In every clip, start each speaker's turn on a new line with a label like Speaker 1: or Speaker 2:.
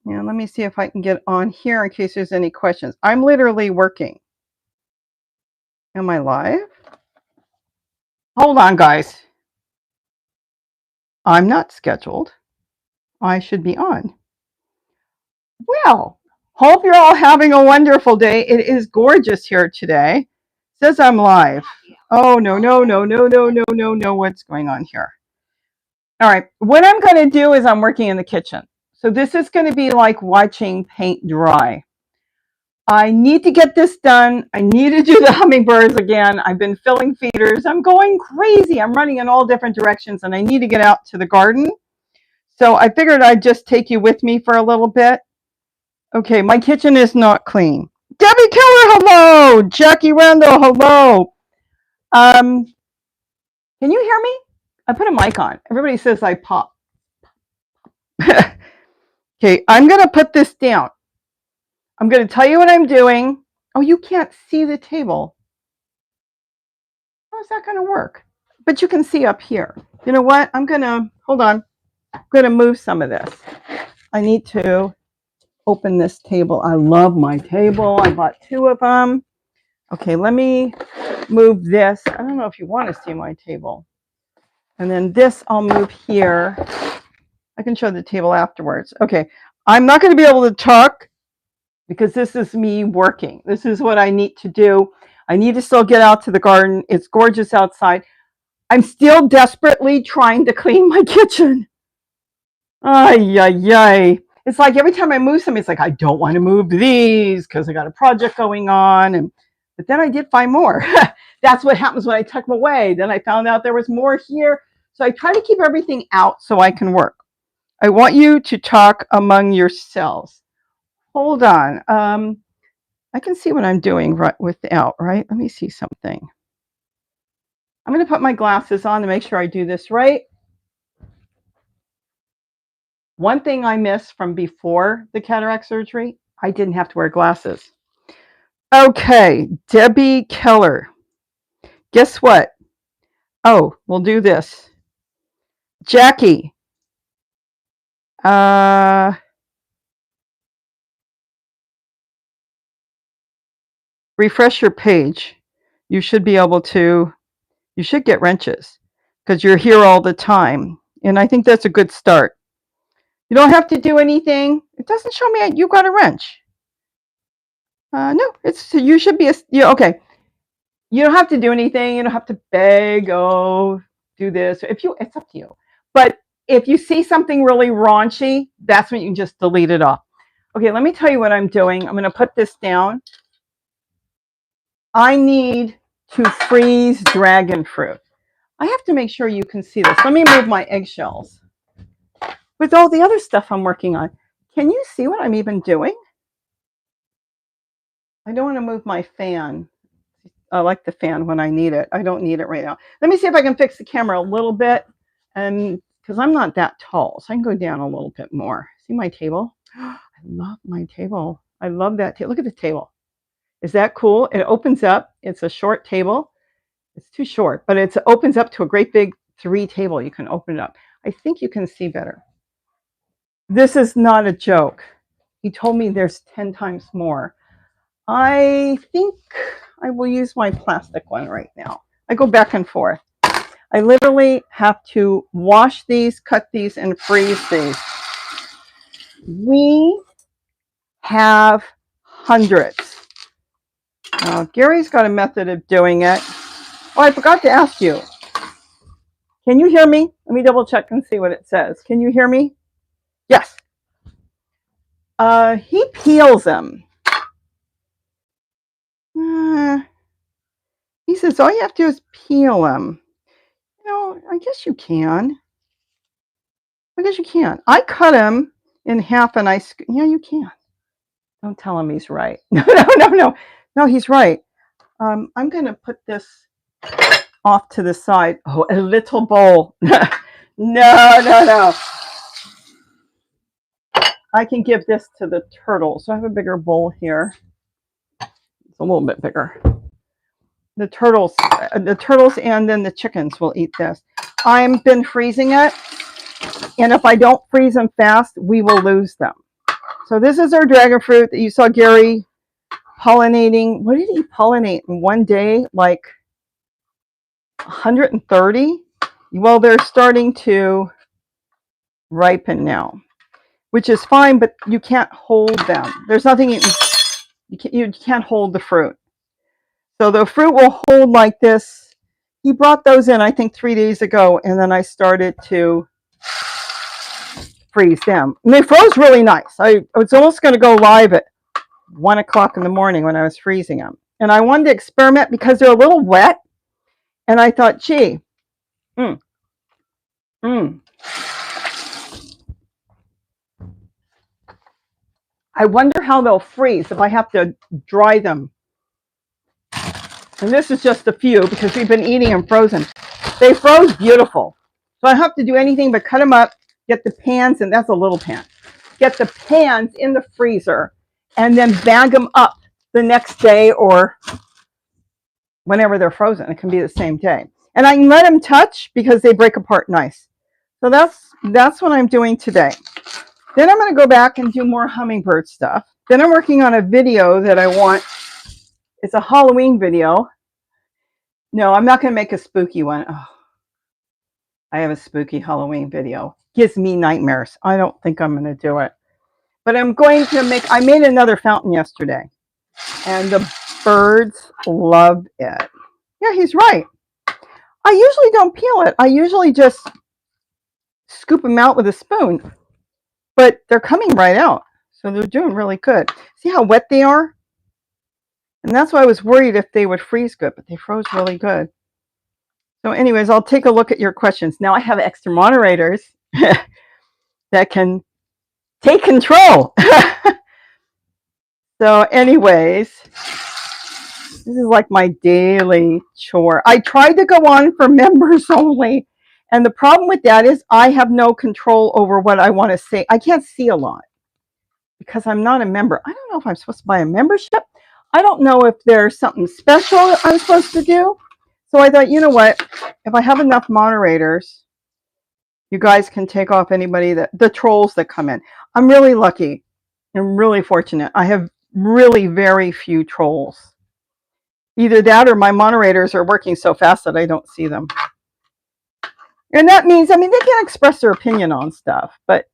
Speaker 1: And let me see if I can get on here in case there's any questions. I'm literally working. Am I live? Hold on, guys. I'm not scheduled. I should be on. Well, hope you're all having a wonderful day. It is gorgeous here today. It says I'm live. Oh, no. What's going on here? All right. What I'm going to do is I'm working in the kitchen. So this is going to be like watching paint dry. I need to get this done. I need to do the hummingbirds again. I've been filling feeders. I'm going crazy. I'm running in all different directions and I need to get out to the garden. So I figured I'd just take you with me for a little bit. Okay, my kitchen is not clean. Debbie Keller, hello. Jackie Randall, hello. Can you hear me? I put a mic on. Everybody says I pop. Okay, I'm going to put this down. I'm going to tell you what I'm doing. Oh, you can't see the table. How is that going to work? But you can see up here. You know what? Hold on. I'm going to move some of this. I need to open this table. I love my table. I bought 2 of them. Okay, let me move this. I don't know if you want to see my table. And then this I'll move here. I can show the table afterwards. Okay, I'm not going to be able to talk because this is me working. This is what I need to do. I need to still get out to the garden. It's gorgeous outside. I'm still desperately trying to clean my kitchen. Ay, ay, ay. It's like every time I move something, it's like, I don't want to move these because I got a project going on. But then I did find more. That's what happens when I tuck them away. Then I found out there was more here. So I try to keep everything out so I can work. I want you to talk among yourselves. Hold on. I can see what I'm doing without, right? Let me see something. I'm going to put my glasses on to make sure I do this right. One thing I missed from before the cataract surgery, I didn't have to wear glasses. Okay, Debbie Keller. Guess what? Oh, we'll do this. Jackie. Refresh your page. You should be able to, you should get wrenches because you're here all the time. And I think that's a good start. You don't have to do anything. It doesn't show me you got a wrench. No, you should be okay. You don't have to do anything. You don't have to beg. Oh, do this. It's up to you. But if you see something really raunchy, that's when you can just delete it off. Okay, let me tell you what I'm doing. I'm going to put this down. I need to freeze dragon fruit. I have to make sure you can see this. Let me move my eggshells. With all the other stuff I'm working on, can you see what I'm even doing? I don't want to move my fan. I like the fan when I need it. I don't need it right now. Let me see if I can fix the camera a little bit, and because I'm not that tall, so I can go down a little bit more. See my table? I love my table. I love that table. Look at the table. Is that cool? It opens up. It's a short table. It's too short, but it opens up to a great big 3 table. You can open it up. I think you can see better. This is not a joke. He told me there's 10 times more. I think I will use my plastic one right now. I go back and forth. I literally have to wash these, cut these, and freeze these. We have hundreds. Gary's got a method of doing it. Oh, I forgot to ask you. Can you hear me? Let me double check and see what it says. Can you hear me? Yes. He peels them. He says, all you have to do is peel them. You know, I guess you can. I cut him in half and yeah, you can. Don't tell him he's right. No, he's right. I'm going to put this off to the side. Oh, a little bowl. No. I can give this to the turtle. So I have a bigger bowl here. It's a little bit bigger. The turtles and then the chickens will eat this. I've been freezing it. And if I don't freeze them fast, we will lose them. So this is our dragon fruit that you saw Gary pollinating. What did he pollinate in one day? Like 130? Well, they're starting to ripen now, which is fine, but you can't hold them. There's nothing you can't hold the fruit. So the fruit will hold like this. He brought those in, I think, 3 days ago, and then I started to freeze them. And they froze really nice. I was almost going to go live at 1 o'clock in the morning when I was freezing them. And I wanted to experiment because they're a little wet. And I thought, gee, I wonder how they'll freeze if I have to dry them. And this is just a few because we've been eating them frozen. They froze beautiful. So I don't have to do anything but cut them up, get the pans, and that's a little pan. Get the pans in the freezer and then bag them up the next day or whenever they're frozen. It can be the same day. And I can let them touch because they break apart nice. So that's what I'm doing today. Then I'm going to go back and do more hummingbird stuff. Then I'm working on a video that I want. It's a Halloween video. No, I'm not going to make a spooky one. Oh, I have a spooky Halloween video. Gives me nightmares. I don't think I'm going to do it. But I'm going to I made another fountain yesterday. And the birds loved it. Yeah, he's right. I usually don't peel it. I usually just scoop them out with a spoon. But they're coming right out. So they're doing really good. See how wet they are? And that's why I was worried if they would freeze good, but they froze really good. So anyways, I'll take a look at your questions. Now I have extra moderators that can take control. So anyways, this is like my daily chore. I tried to go on for members only. And the problem with that is I have no control over what I want to say. I can't see a lot because I'm not a member. I don't know if I'm supposed to buy a membership. I don't know if there's something special I'm supposed to do. So I thought, you know what? If I have enough moderators, you guys can take off anybody the trolls that come in. I'm really lucky and really fortunate. I have really very few trolls. Either that or my moderators are working so fast that I don't see them. And that means, I mean, they can express their opinion on stuff, but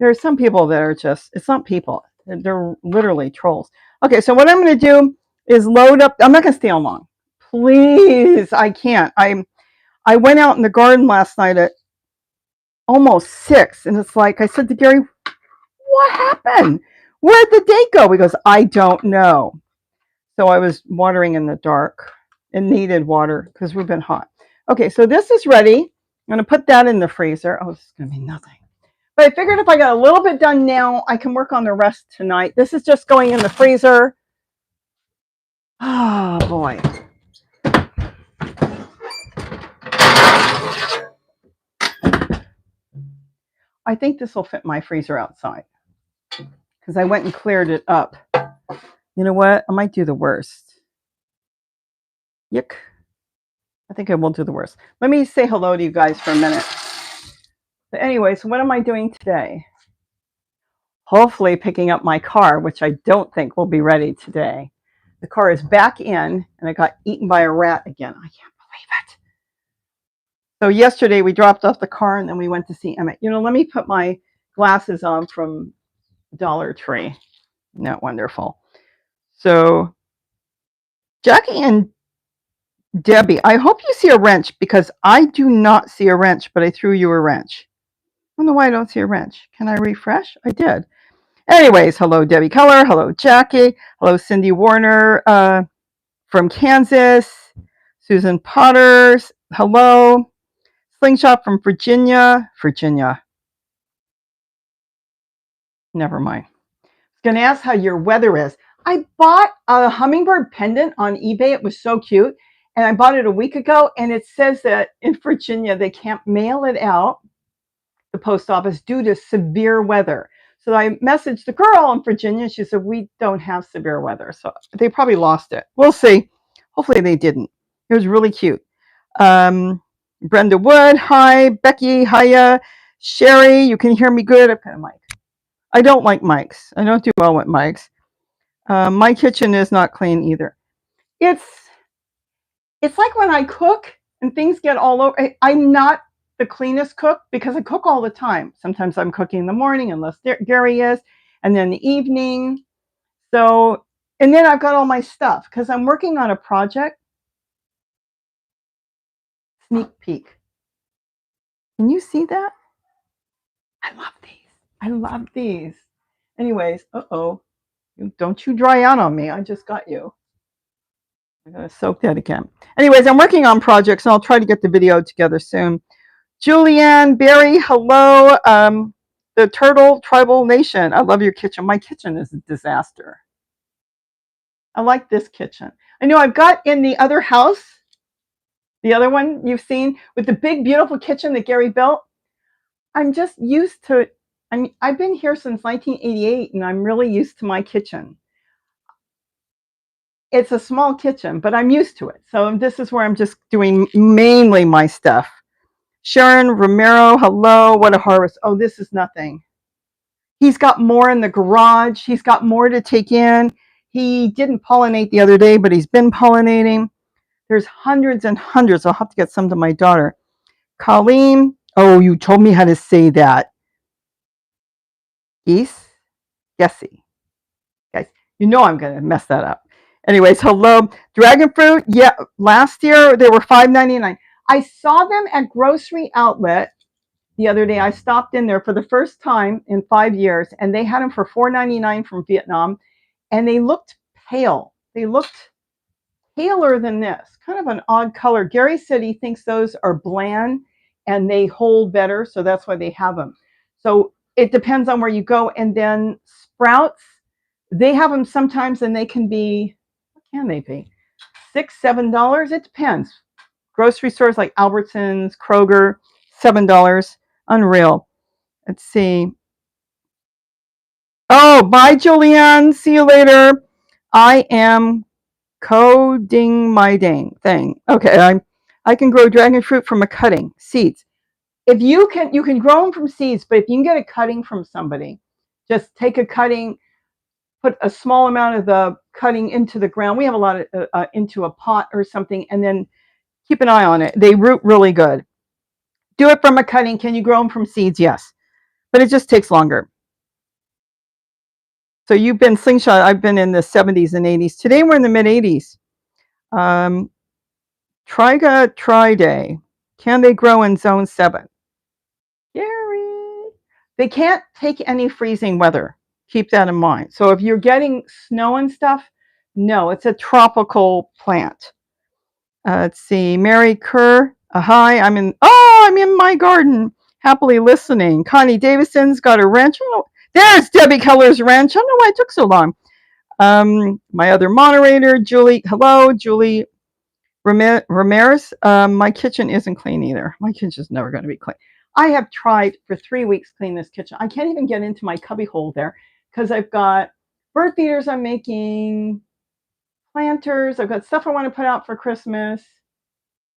Speaker 1: there are some people that are just, it's not people. They're literally trolls. Okay, so what I'm going to do is load up. I'm not going to stay on long. Please, I can't. I went out in the garden last night at almost 6, and it's like I said to Gary, what happened? Where'd the day go? He goes, I don't know. So I was watering in the dark. It needed water because we've been hot. Okay, so this is ready. I'm going to put that in the freezer. Oh, this is going to be nothing. But I figured if I got a little bit done now, I can work on the rest tonight. This is just going in the freezer. Oh, boy. I think this will fit my freezer outside because I went and cleared it up. You know what? I might do the worst. Yuck. I think I will do the worst. Let me say hello to you guys for a minute. But anyways, what am I doing today? Hopefully picking up my car, which I don't think will be ready today. The car is back in, and it got eaten by a rat again. I can't believe it. So yesterday we dropped off the car, and then we went to see Emmett. You know, let me put my glasses on from Dollar Tree. Isn't that wonderful? So Jackie and Debbie, I hope you see a wrench because I do not see a wrench, but I threw you a wrench. I don't know why I don't see a wrench. Can I refresh? I did. Anyways, hello, Debbie Keller. Hello, Jackie. Hello, Cindy Warner from Kansas. Susan Potters. Hello. Slingshot from Virginia. Never mind. I was going to ask how your weather is. I bought a hummingbird pendant on eBay. It was so cute. And I bought it a week ago. And it says that in Virginia, they can't mail it out, the post office, due to severe weather. So I messaged the girl in Virginia. She said, we don't have severe weather. So they probably lost it. We'll see. Hopefully they didn't. It was really cute. Brenda Wood. Hi. Becky. Hiya. Sherry. You can hear me good. I've got a mic. I don't like mics. I don't do well with mics. My kitchen is not clean either. It's like when I cook and things get all over. I'm not the cleanest cook because I cook all the time. Sometimes I'm cooking in the morning, unless Gary is, and then the evening. So, and then I've got all my stuff because I'm working on a project. Sneak peek. Can you see that? I love these. I love these. Anyways, don't you dry out on me. I just got you. I'm going to soak that again. Anyways, I'm working on projects, and I'll try to get the video together soon. Julianne, Barry, hello. The Turtle Tribal Nation. I love your kitchen. My kitchen is a disaster. I like this kitchen. I know I've got in the other house, the other one you've seen, with the big, beautiful kitchen that Gary built. I'm just used to it. I've been here since 1988, and I'm really used to my kitchen. It's a small kitchen, but I'm used to it. So this is where I'm just doing mainly my stuff. Sharon Romero, hello. What a harvest. Oh, this is nothing. He's got more in the garage. He's got more to take in. He didn't pollinate the other day, but he's been pollinating. There's hundreds and hundreds. I'll have to get some to my daughter. Colleen, oh, you told me how to say that. Geese? Guessy. Guys, you know I'm going to mess that up. Anyways, hello. Dragon fruit, yeah, last year they were $5.99. I saw them at Grocery Outlet the other day. I stopped in there for the first time in 5 years, and they had them for $4.99 from Vietnam, and they looked pale. They looked paler than this, kind of an odd color. Gary said he thinks those are bland and they hold better, so that's why they have them. So it depends on where you go. And then sprouts, they have them sometimes, and they can be, what can they be? $6, $7. It depends. Grocery stores like Albertsons, Kroger, $7. Unreal. Let's see. Oh, bye, Julianne. See you later. I am coding my dang thing. Okay, I can grow dragon fruit from a cutting, seeds. If you can grow them from seeds, but if you can get a cutting from somebody, just take a cutting, put a small amount of the cutting into the ground. We have a lot of into a pot or something, and then keep an eye on it. They root really good. Do it from a cutting. Can you grow them from seeds? Yes, but it just takes longer. So you've been slingshot. I've been in the 70s and 80s. Today we're in the mid 80s. Triga Triday. Can they grow in zone 7? Gary. They can't take any freezing weather. Keep that in mind. So if you're getting snow and stuff, no, it's a tropical plant. Let's see. Mary Kerr. Hi, I'm in my garden. Happily listening. Connie Davison's got a ranch. Oh, there's Debbie Keller's ranch. I don't know why it took so long. My other moderator, Julie. Hello, Julie Ramirez. My kitchen isn't clean either. My kitchen's never going to be clean. I have tried for 3 weeks to clean this kitchen. I can't even get into my cubby hole there because I've got bird feeders I'm making, planters. I've got stuff I want to put out for Christmas.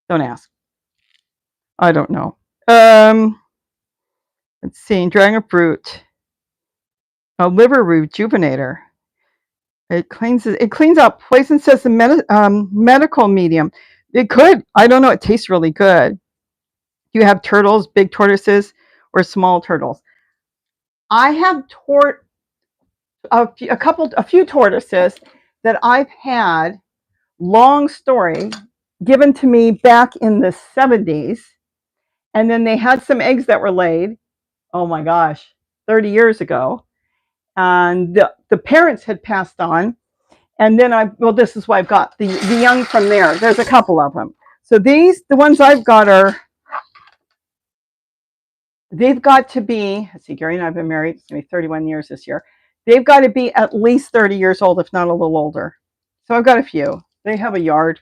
Speaker 1: Don't ask. I don't know. Let's see. Dragon fruit. A liver rejuvenator. It cleans out poison, says the medical medium. It could. I don't know. It tastes really good. You have turtles, big tortoises, or small turtles. I have a few tortoises that I've had, long story, given to me back in the 70s. And then they had some eggs that were laid, oh my gosh, 30 years ago. And the parents had passed on. And then this is why I've got the young from there. There's a couple of them. So the ones I've got they've got to be, let's see, Gary and I have been married, it's going to be 31 years this year. They've got to be at least 30 years old, if not a little older. So I've got a few. They have a yard.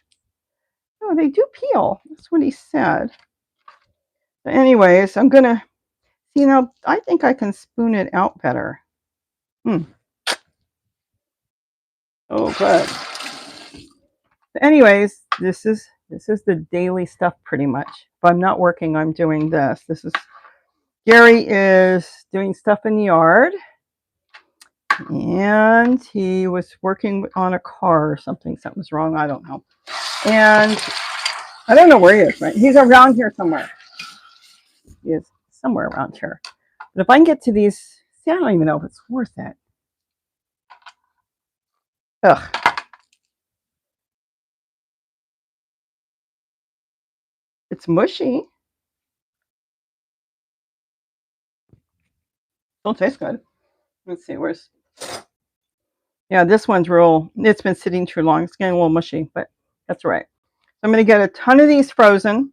Speaker 1: Oh, they do peel. That's what he said. But anyways, I'm going to, I think I can spoon it out better. Oh, good. But anyways, this is the daily stuff pretty much. If I'm not working, I'm doing this. Gary is doing stuff in the yard. And he was working on a car or something. Something's wrong. I don't know. And I don't know where he is, right? He's around here somewhere. He is somewhere around here. But if I can get to these, see, I don't even know if it's worth it. Ugh. It's mushy. Don't taste good. Let's see, where's... Yeah, this one's real, it's been sitting too long. It's getting a little mushy, but that's right. So I'm going to get a ton of these frozen.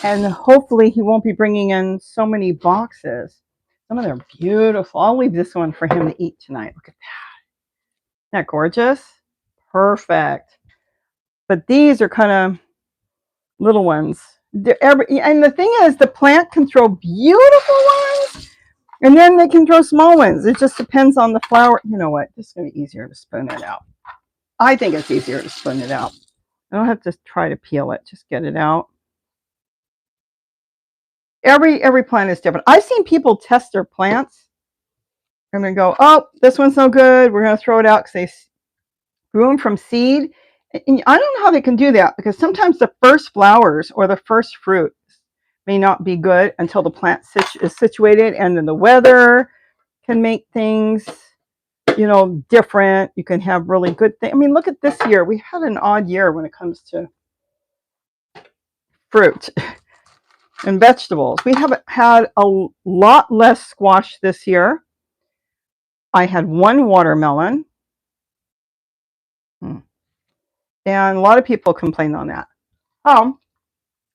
Speaker 1: And hopefully he won't be bringing in so many boxes. Some of them are beautiful. I'll leave this one for him to eat tonight. Look at that. Isn't that gorgeous? Perfect. But these are kind of little ones. And the thing is, the plant can throw beautiful ones, and then they can throw small ones. It just depends on the flower. You know what? This is going to be easier to spoon it out. I think it's easier to spoon it out. I don't have to try to peel it. Just get it out. Every plant is different. I've seen people test their plants and then go, oh, this one's no good. We're going to throw it out because they grew them from seed. And I don't know how they can do that, because sometimes the first flowers or the first fruit may not be good until the plant is situated, and then the weather can make things, you know, different. You can have really good things. I mean, look at this year. We had an odd year when it comes to fruit and vegetables. We have had a lot less squash this year. I had one watermelon. And a lot of people complain on that. Oh,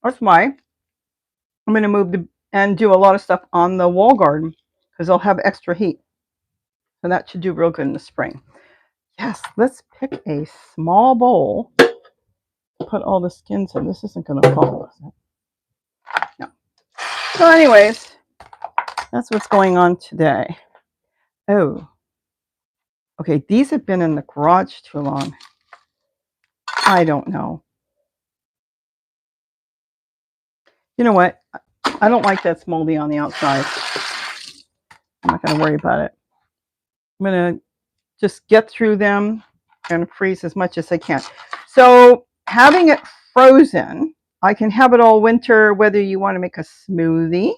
Speaker 1: that's why I'm going to move and do a lot of stuff on the wall garden, because they'll have extra heat. So that should do real good in the spring. Yes, let's pick a small bowl. Put all the skins in. This isn't going to fall, is it? No. So anyways, that's what's going on today. Oh. Okay, these have been in the garage too long. I don't know. You know what? I don't like that's moldy on the outside. I'm not going to worry about it. I'm going to just get through them and freeze as much as I can. So having it frozen, I can have it all winter, whether you want to make a smoothie.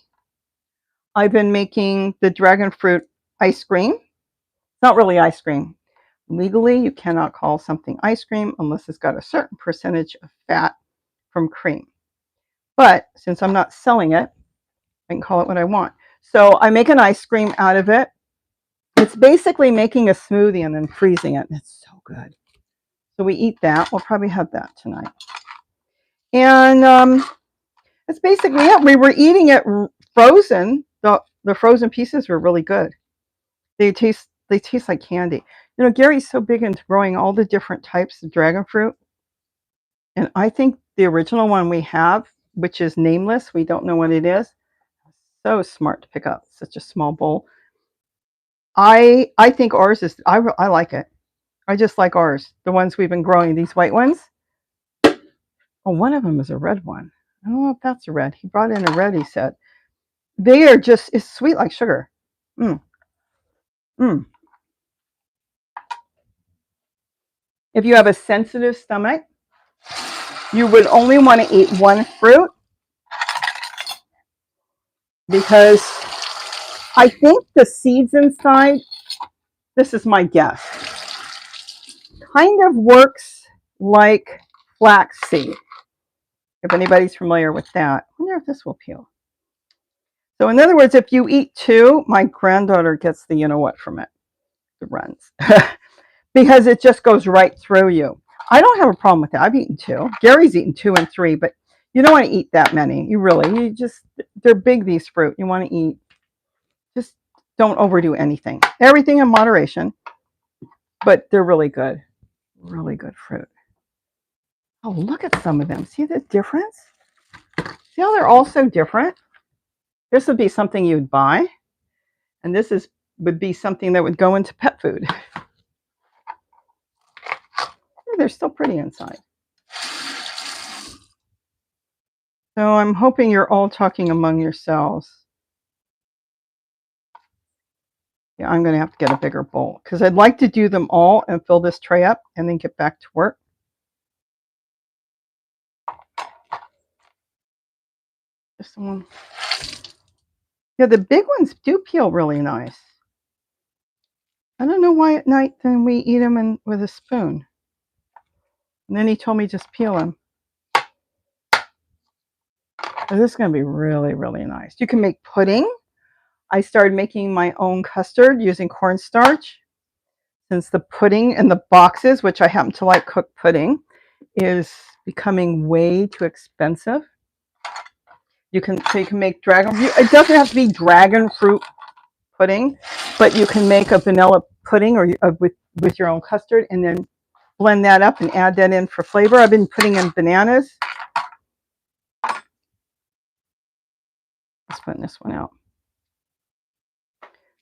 Speaker 1: I've been making the dragon fruit ice cream. It's not really ice cream. Legally, you cannot call something ice cream unless it's got a certain percentage of fat from cream. But since I'm not selling it, I can call it what I want. So I make an ice cream out of it. It's basically making a smoothie and then freezing it. It's so good. So we eat that. We'll probably have that tonight. And that's basically it. We were eating it frozen. The frozen pieces were really good. They taste like candy. You know, Gary's so big into growing all the different types of dragon fruit. And I think the original one we have, which is nameless, we don't know what it is, so smart to pick up such a small bowl. I think ours is, I like it. I just like ours. The ones we've been growing, these white ones. Oh, one of them is a red one. I don't know if that's a red. He brought in a red, he said. They are just, it's sweet like sugar. If you have a sensitive stomach, you would only want to eat one fruit, because I think the seeds inside, this is my guess, kind of works like flaxseed. If anybody's familiar with that. I wonder if this will peel. So in other words, if you eat two, my granddaughter gets the you know what from it. It runs. Because it just goes right through you. I don't have a problem with that. I've eaten two. Gary's eaten 2 and 3, but you don't want to eat that many. You just, they're big, these fruit. You want to eat, just don't overdo anything. Everything in moderation, but they're really good. Really good fruit. Oh, look at some of them. See the difference? See how they're all so different? This would be something you'd buy, and this would be something that would go into pet food. They're still pretty inside. So I'm hoping you're all talking among yourselves. Yeah, I'm going to have to get a bigger bowl because I'd like to do them all and fill this tray up and then get back to work. This one. Yeah, the big ones do peel really nice. I don't know why at night then we eat them with a spoon. And then he told me just peel them. So this is going to be really, really nice. You can make pudding. I started making my own custard using cornstarch. Since the pudding in the boxes, which I happen to like cooked pudding, is becoming way too expensive. You can make dragon. It doesn't have to be dragon fruit pudding, but you can make a vanilla pudding or with your own custard, and then blend that up and add that in for flavor. I've been putting in bananas. Let's put this one out.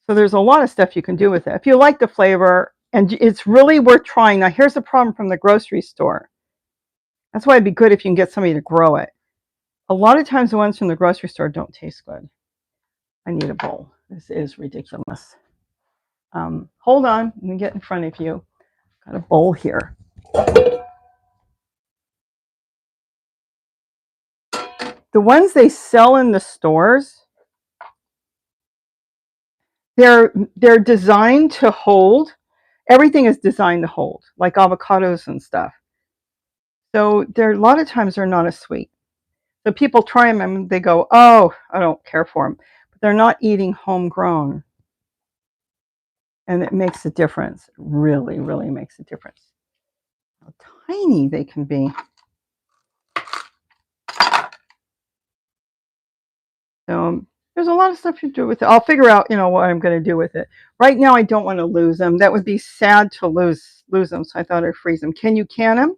Speaker 1: So there's a lot of stuff you can do with it. If you like the flavor, and it's really worth trying. Now, here's the problem from the grocery store. That's why it'd be good if you can get somebody to grow it. A lot of times the ones from the grocery store don't taste good. I need a bowl. This is ridiculous. Hold on. Let me get in front of you. Got a bowl here. The ones they sell in the stores, they're designed to hold. Everything is designed to hold, like avocados and stuff. So a lot of times they're not as sweet. So people try them and they go, oh, I don't care for them. But they're not eating homegrown. And it makes a difference. It really, really makes a difference. How tiny they can be. So there's a lot of stuff you do with it. I'll figure out, what I'm going to do with it. Right now, I don't want to lose them. That would be sad to lose them. So I thought I'd freeze them. Can you can them?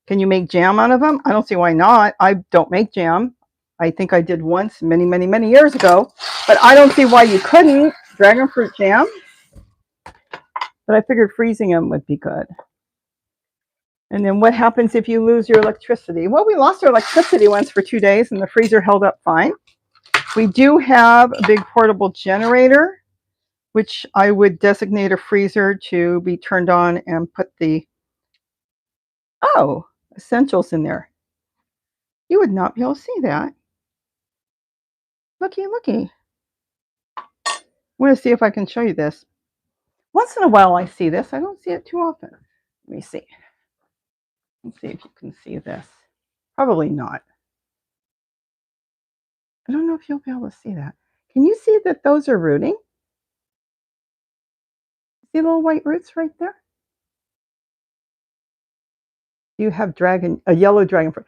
Speaker 1: Can you make jam out of them? I don't see why not. I don't make jam. I think I did once many, many, many years ago. But I don't see why you couldn't. Dragon fruit jam. But I figured freezing them would be good. And then what happens if you lose your electricity? Well, we lost our electricity once for 2 days, and the freezer held up fine. We do have a big portable generator, which I would designate a freezer to be turned on and put the, essentials in there. You would not be able to see that. Looky, looky. I want to see if I can show you this. Once in a while I see this. I don't see it too often. Let me see. Let's see if you can see this. Probably not. I don't know if you'll be able to see that. Can you see that those are rooting? See little white roots right there? You have a yellow dragon fruit.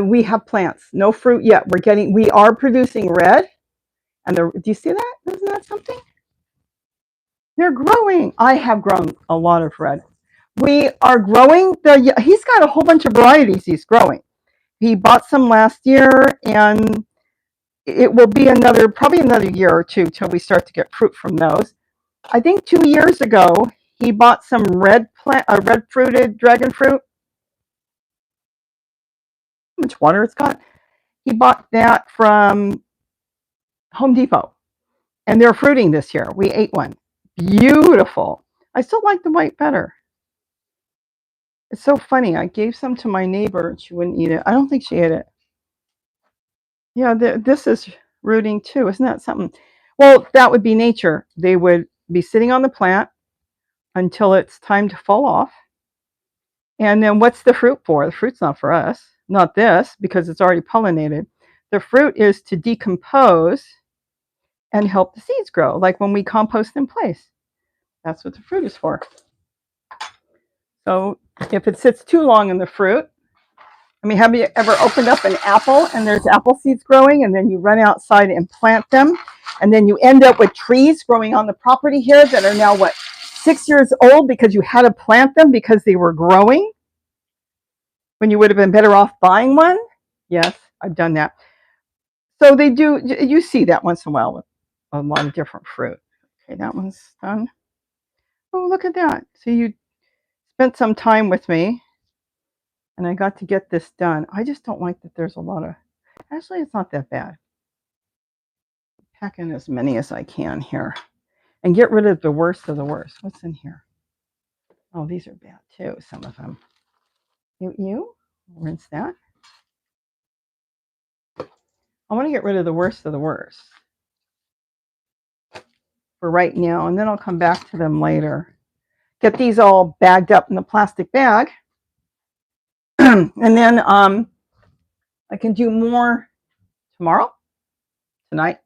Speaker 1: We have plants, no fruit yet. We are producing red. And do you see that? Isn't that something? They're growing. I have grown a lot of red. We are growing. He's got a whole bunch of varieties he's growing. He bought some last year, and it will be probably another year or two till we start to get fruit from those. I think 2 years ago, he bought some red fruited dragon fruit. How much water it's got? He bought that from Home Depot, and they're fruiting this year. We ate one. Beautiful. I still like the white better. It's so funny. I gave some to my neighbor, and she wouldn't eat it. I don't think she ate it. Yeah, this is rooting too. Isn't that something? Well, that would be nature. They would be sitting on the plant until it's time to fall off. And then what's the fruit for? The fruit's not for us. Not this, because it's already pollinated. The fruit is to decompose and help the seeds grow, like when we compost in place. That's what the fruit is for. So if it sits too long in the fruit, have you ever opened up an apple and there's apple seeds growing, and then you run outside and plant them, and then you end up with trees growing on the property here that are now, 6 years old because you had to plant them because they were growing when you would have been better off buying one? Yes, I've done that. So they do, you see that once in a while with a lot of different fruit. Okay, that one's done. Oh, look at that. So you spent some time with me, and I got to get this done. I just don't like that there's a lot of, actually, it's not that bad. pack in as many as I can here and get rid of the worst of the worst. What's in here? Oh, these are bad too, some of them. You? Rinse that. I want to get rid of the worst of the worst for right now, and then I'll come back to them later. Get these all bagged up in the plastic bag. And then I can do more tomorrow, tonight.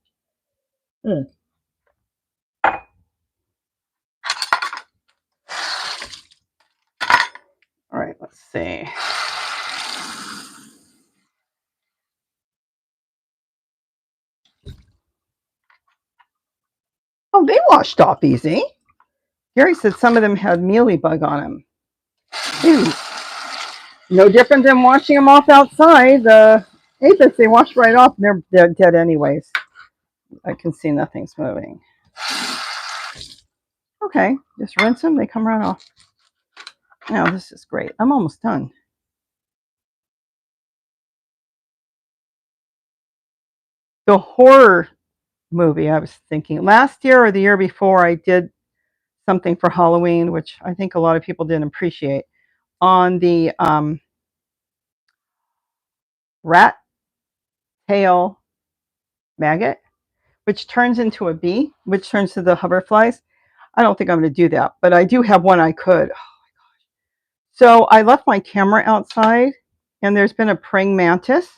Speaker 1: All right, let's see. Oh, they washed off easy. Gary said some of them had mealy bug on them. Ew. No different than washing them off outside. The aphids, they wash right off, and they're dead anyways. I can see nothing's moving. Okay, just rinse them. They come right off. Now, this is great. I'm almost done. The horror movie, I was thinking. Last year or the year before, I did something for Halloween, which I think a lot of people didn't appreciate, on the rat tail maggot, which turns into a bee, which turns to the hoverflies. I don't think I'm going to do that, but I do have one I could. Oh my gosh. So I left my camera outside, and there's been a praying mantis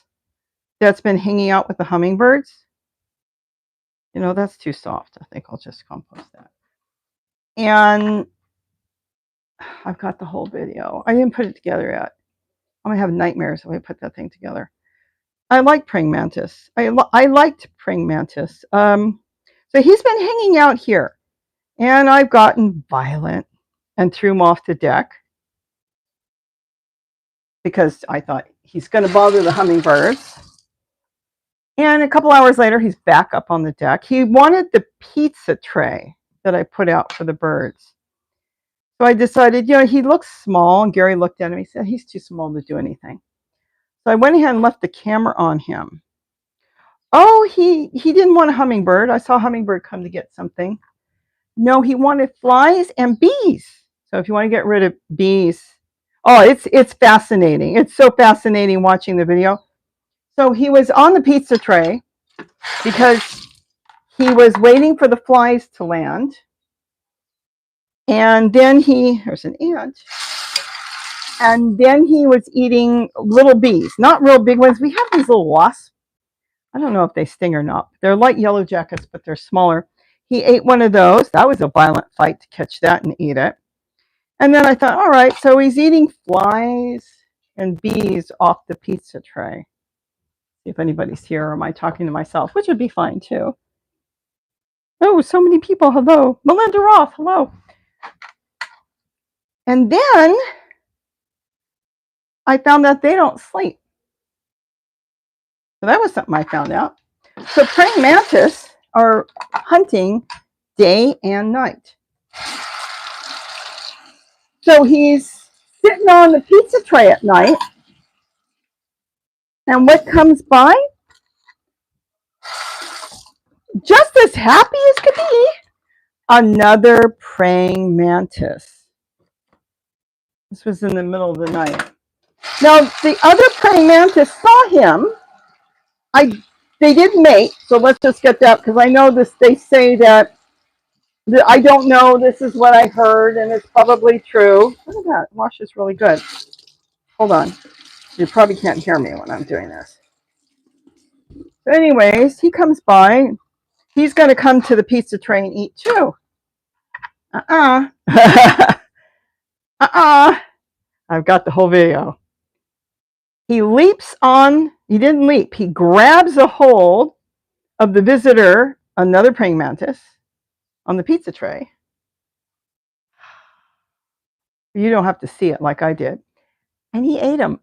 Speaker 1: that's been hanging out with the hummingbirds. You know, that's too soft. I think I'll just compost that. And I've got the whole video. I didn't put it together yet. I'm going to have nightmares if I put that thing together. I like praying mantis. I liked praying mantis. So he's been hanging out here, and I've gotten violent and threw him off the deck because I thought he's going to bother the hummingbirds. And a couple hours later, he's back up on the deck. He wanted the pizza tray that I put out for the birds. So I decided, you know, he looks small, and Gary looked at him. He said, he's too small to do anything. So I went ahead and left the camera on him. Oh, he didn't want a hummingbird. I saw a hummingbird come to get something. No, he wanted flies and bees. So if you want to get rid of bees, oh, it's fascinating. It's so fascinating watching the video. So he was on the pizza tray because he was waiting for the flies to land. And then there's an ant. And then he was eating little bees, not real big ones. We have these little wasps. I don't know if they sting or not. They're like yellow jackets, but they're smaller. He ate one of those. That was a violent fight to catch that and eat it. And then I thought, all right, so he's eating flies and bees off the pizza tray. See if anybody's here, or am I talking to myself, which would be fine too. Oh, so many people. Hello. Melinda Roth. Hello. And then I found that they don't sleep. So that was something I found out. So praying mantis are hunting day and night. So he's sitting on the pizza tray at night. And what comes by? Just as happy as could be, another praying mantis. This was in the middle of the night. Now, the other praying mantis saw him. They didn't mate, so let's just get that, because I know this. They say that, I don't know, this is what I heard, and it's probably true. Look at that, wash is really good. Hold on. You probably can't hear me when I'm doing this. So anyways, he comes by. He's going to come to the pizza tray and eat too. I've got the whole video. He leaps on, he didn't leap, he grabs a hold of the visitor, another praying mantis, on the pizza tray. You don't have to see it like I did. And he ate him.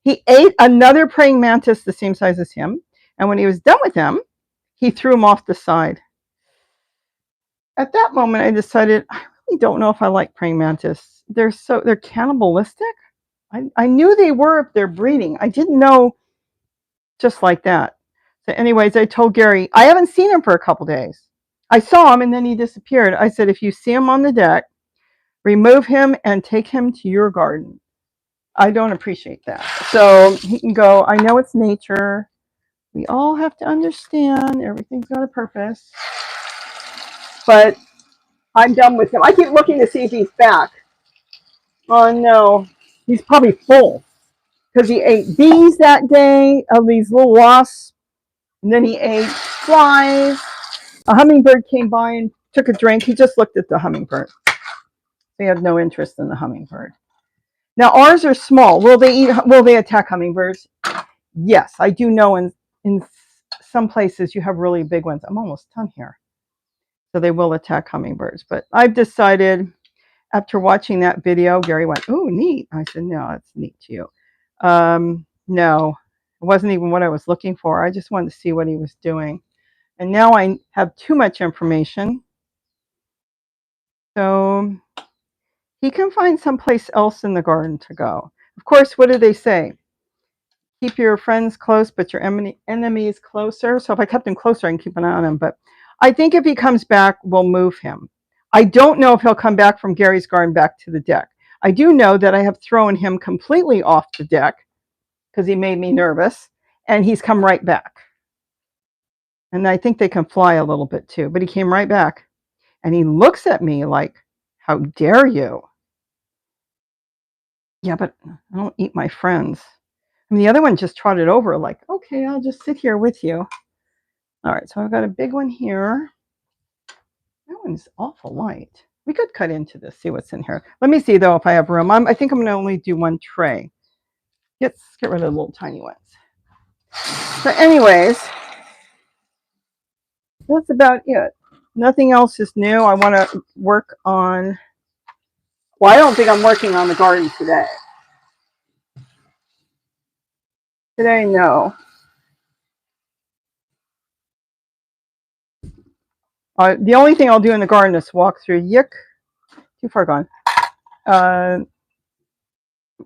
Speaker 1: He ate another praying mantis the same size as him. And when he was done with him, he threw him off the side. At that moment, I decided, I really don't know if I like praying mantis. They're cannibalistic. I knew they were if they're breeding. I didn't know just like that. So anyways, I told Gary, I haven't seen him for a couple days. I saw him and then he disappeared. I said, if you see him on the deck, remove him and take him to your garden. I don't appreciate that. So he can go. I know it's nature. We all have to understand everything's got a purpose. But I'm done with him. I keep looking to see if he's back. Oh no, he's probably full because he ate bees that day of these little wasps, and then he ate flies. A hummingbird came by and took a drink. He just looked at the hummingbird. He had no interest in the hummingbird. Now ours are small. Will they attack hummingbirds? Yes, I do know in some places you have really big ones. I'm almost done here. So they will attack hummingbirds. But I've decided after watching that video, Gary went, "Oh, neat." I said, "No, it's neat to you." No, it wasn't even what I was looking for. I just wanted to see what he was doing. And now I have too much information. So he can find someplace else in the garden to go. Of course, what do they say? Keep your friends close, but your enemies closer. So if I kept him closer, I can keep an eye on him. But I think if he comes back, we'll move him. I don't know if he'll come back from Gary's garden back to the deck. I do know that I have thrown him completely off the deck because he made me nervous, and he's come right back. And I think they can fly a little bit too, but he came right back. And he looks at me like, how dare you? Yeah, but I don't eat my friends. I mean, the other one just trotted over like, okay, I'll just sit here with you. All right, so I've got a big one here. That one's awful light. We could cut into this, see what's in here. Let me see, though, if I have room. I think I'm going to only do one tray. Let's get rid of the little tiny ones. So anyways, that's about it. Nothing else is new. I want to work on, well, I don't think I'm working on the garden today. Today, no. The only thing I'll do in the garden is walk through. Yick, too far gone.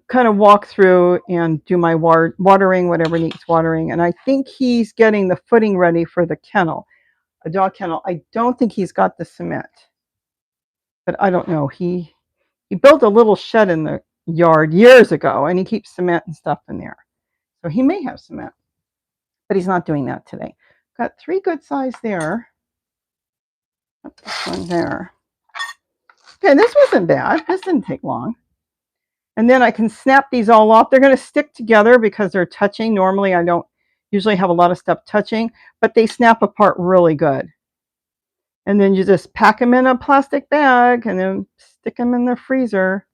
Speaker 1: Kind of walk through and do my watering, whatever needs watering. And I think he's getting the footing ready for the kennel, a dog kennel. I don't think he's got the cement, but I don't know. He built a little shed in the yard years ago, and he keeps cement and stuff in there. So he may have cement, but he's not doing that today. Got 3 good size there. Put this one there. Okay, this wasn't bad. This didn't take long. And then I can snap these all off. They're going to stick together because they're touching. Normally, I don't usually have a lot of stuff touching, but they snap apart really good. And then you just pack them in a plastic bag and then stick them in the freezer.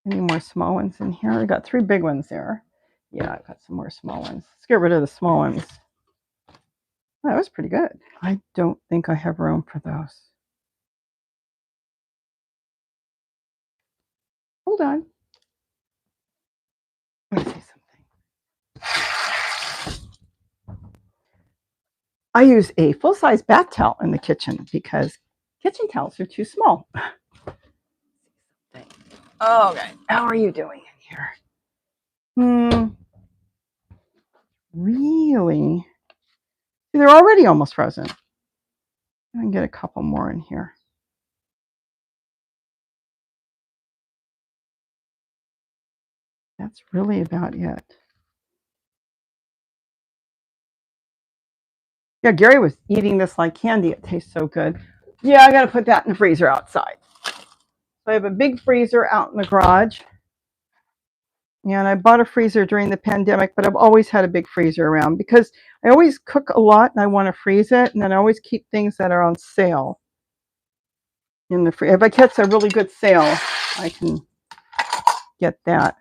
Speaker 1: Any more small ones in here? I got 3 big ones there. Yeah, I've got some more small ones. Let's get rid of the small ones. Oh, that was pretty good. I don't think I have room for those. Hold on. Let me see something. I use a full-size bath towel in the kitchen because kitchen towels are too small. Okay, how are you doing in here? Really? They're already almost frozen. I can get a couple more in here. That's really about it. Yeah, Gary was eating this like candy. It tastes so good. Yeah, I got to put that in the freezer outside. So I have a big freezer out in the garage. And I bought a freezer during the pandemic, but I've always had a big freezer around because I always cook a lot and I want to freeze it. And then I always keep things that are on sale in the freezer. If I catch a really good sale, I can get that.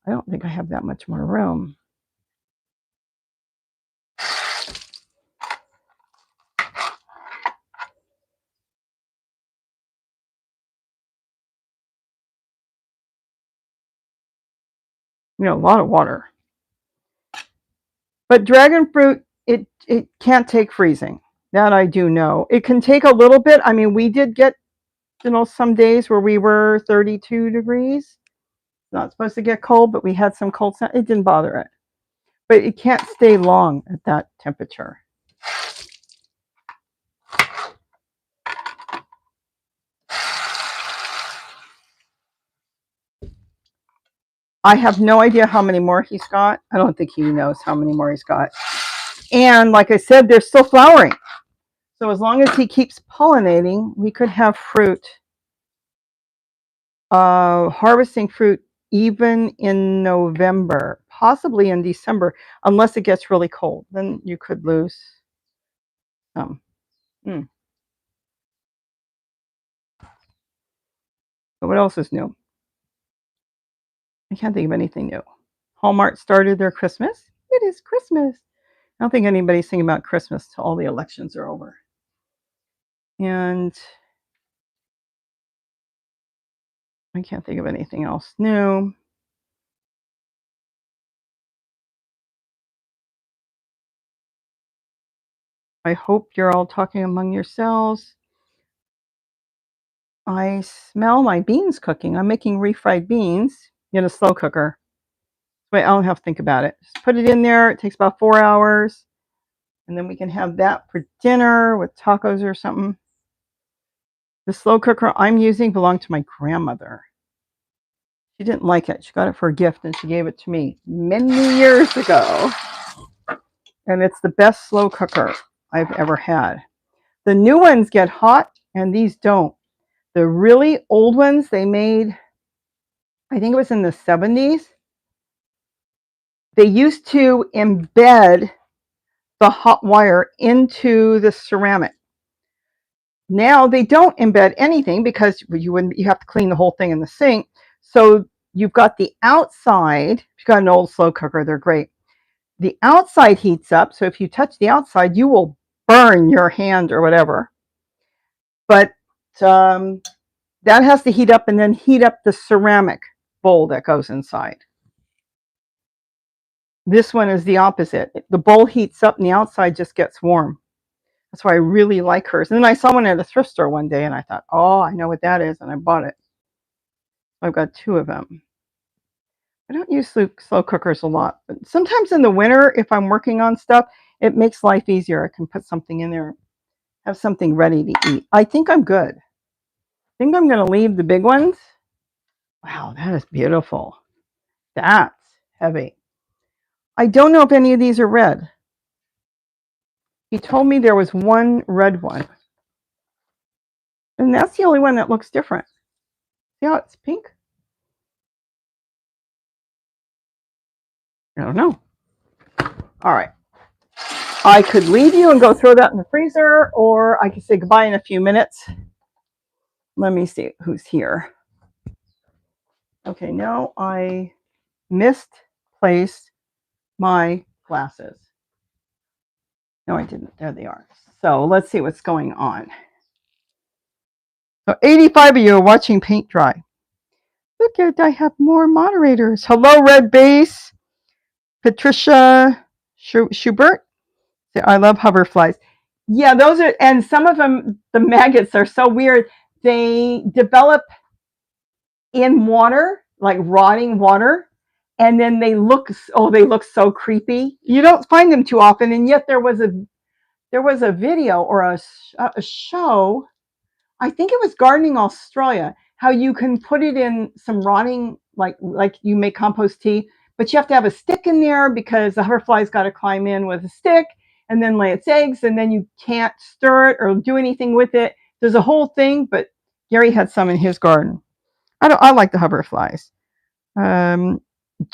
Speaker 1: I don't think I have that much more room. You know, a lot of water. But dragon fruit, it can't take freezing. That I do know. It can take a little bit. I mean, we did get, some days where we were 32 degrees. Not supposed to get cold, but we had some cold. It didn't bother it. but it can't stay long at that temperature. I have no idea how many more he's got. I don't think he knows how many more he's got. And like I said, they're still flowering. So as long as he keeps pollinating, we could have fruit, harvesting fruit even in November, possibly in December, unless it gets really cold. Then you could lose some. But what else is new? I can't think of anything new. Hallmark started their Christmas. It is Christmas. I don't think anybody's thinking about Christmas till all the elections are over. And I can't think of anything else new. I hope you're all talking among yourselves. I smell my beans cooking. I'm making refried beans in a slow cooker. Wait, I don't have to think about it. Just put it in there. It takes about 4 hours. And then we can have that for dinner with tacos or something. The slow cooker I'm using belonged to my grandmother. She didn't like it. She got it for a gift and she gave it to me many years ago. And it's the best slow cooker I've ever had. The new ones get hot and these don't. The really old ones they made, I think it was in the 70s. They used to embed the hot wire into the ceramic. Now they don't embed anything because you have to clean the whole thing in the sink. So you've got the outside. If you've got an old slow cooker, they're great. The outside heats up, so if you touch the outside, you will burn your hand or whatever. But that has to heat up and then heat up the ceramic bowl that goes inside. This one is the opposite. The bowl heats up and the outside just gets warm. That's why I really like hers. And then I saw one at a thrift store one day and I thought, oh, I know what that is. And I bought it. I've got 2 of them. I don't use slow cookers a lot, but sometimes in the winter, if I'm working on stuff, it makes life easier. I can put something in there, have something ready to eat. I think I'm good. I think I'm going to leave the big ones. Wow, that is beautiful. That's heavy. I don't know if any of these are red. He told me there was one red one. And that's the only one that looks different. See how it's pink? I don't know. All right. I could leave you and go throw that in the freezer, or I could say goodbye in a few minutes. Let me see who's here. Okay, no, I misplaced my glasses. No, I didn't. There they are. So let's see what's going on. So 85 of you are watching paint dry. Look at, I have more moderators. Hello, Red Base. Patricia Schubert. I love hoverflies. Yeah, those are, and some of them, the maggots are so weird. They develop in water, like rotting water, and then they look so creepy. You don't find them too often, and yet there was a video or a show, I think it was Gardening Australia, how you can put it in some rotting, like you make compost tea, but you have to have a stick in there because the hoverfly's got to climb in with a stick and then lay its eggs, and then you can't stir it or do anything with it. There's a whole thing, but Gary had some in his garden. I like the hoverflies.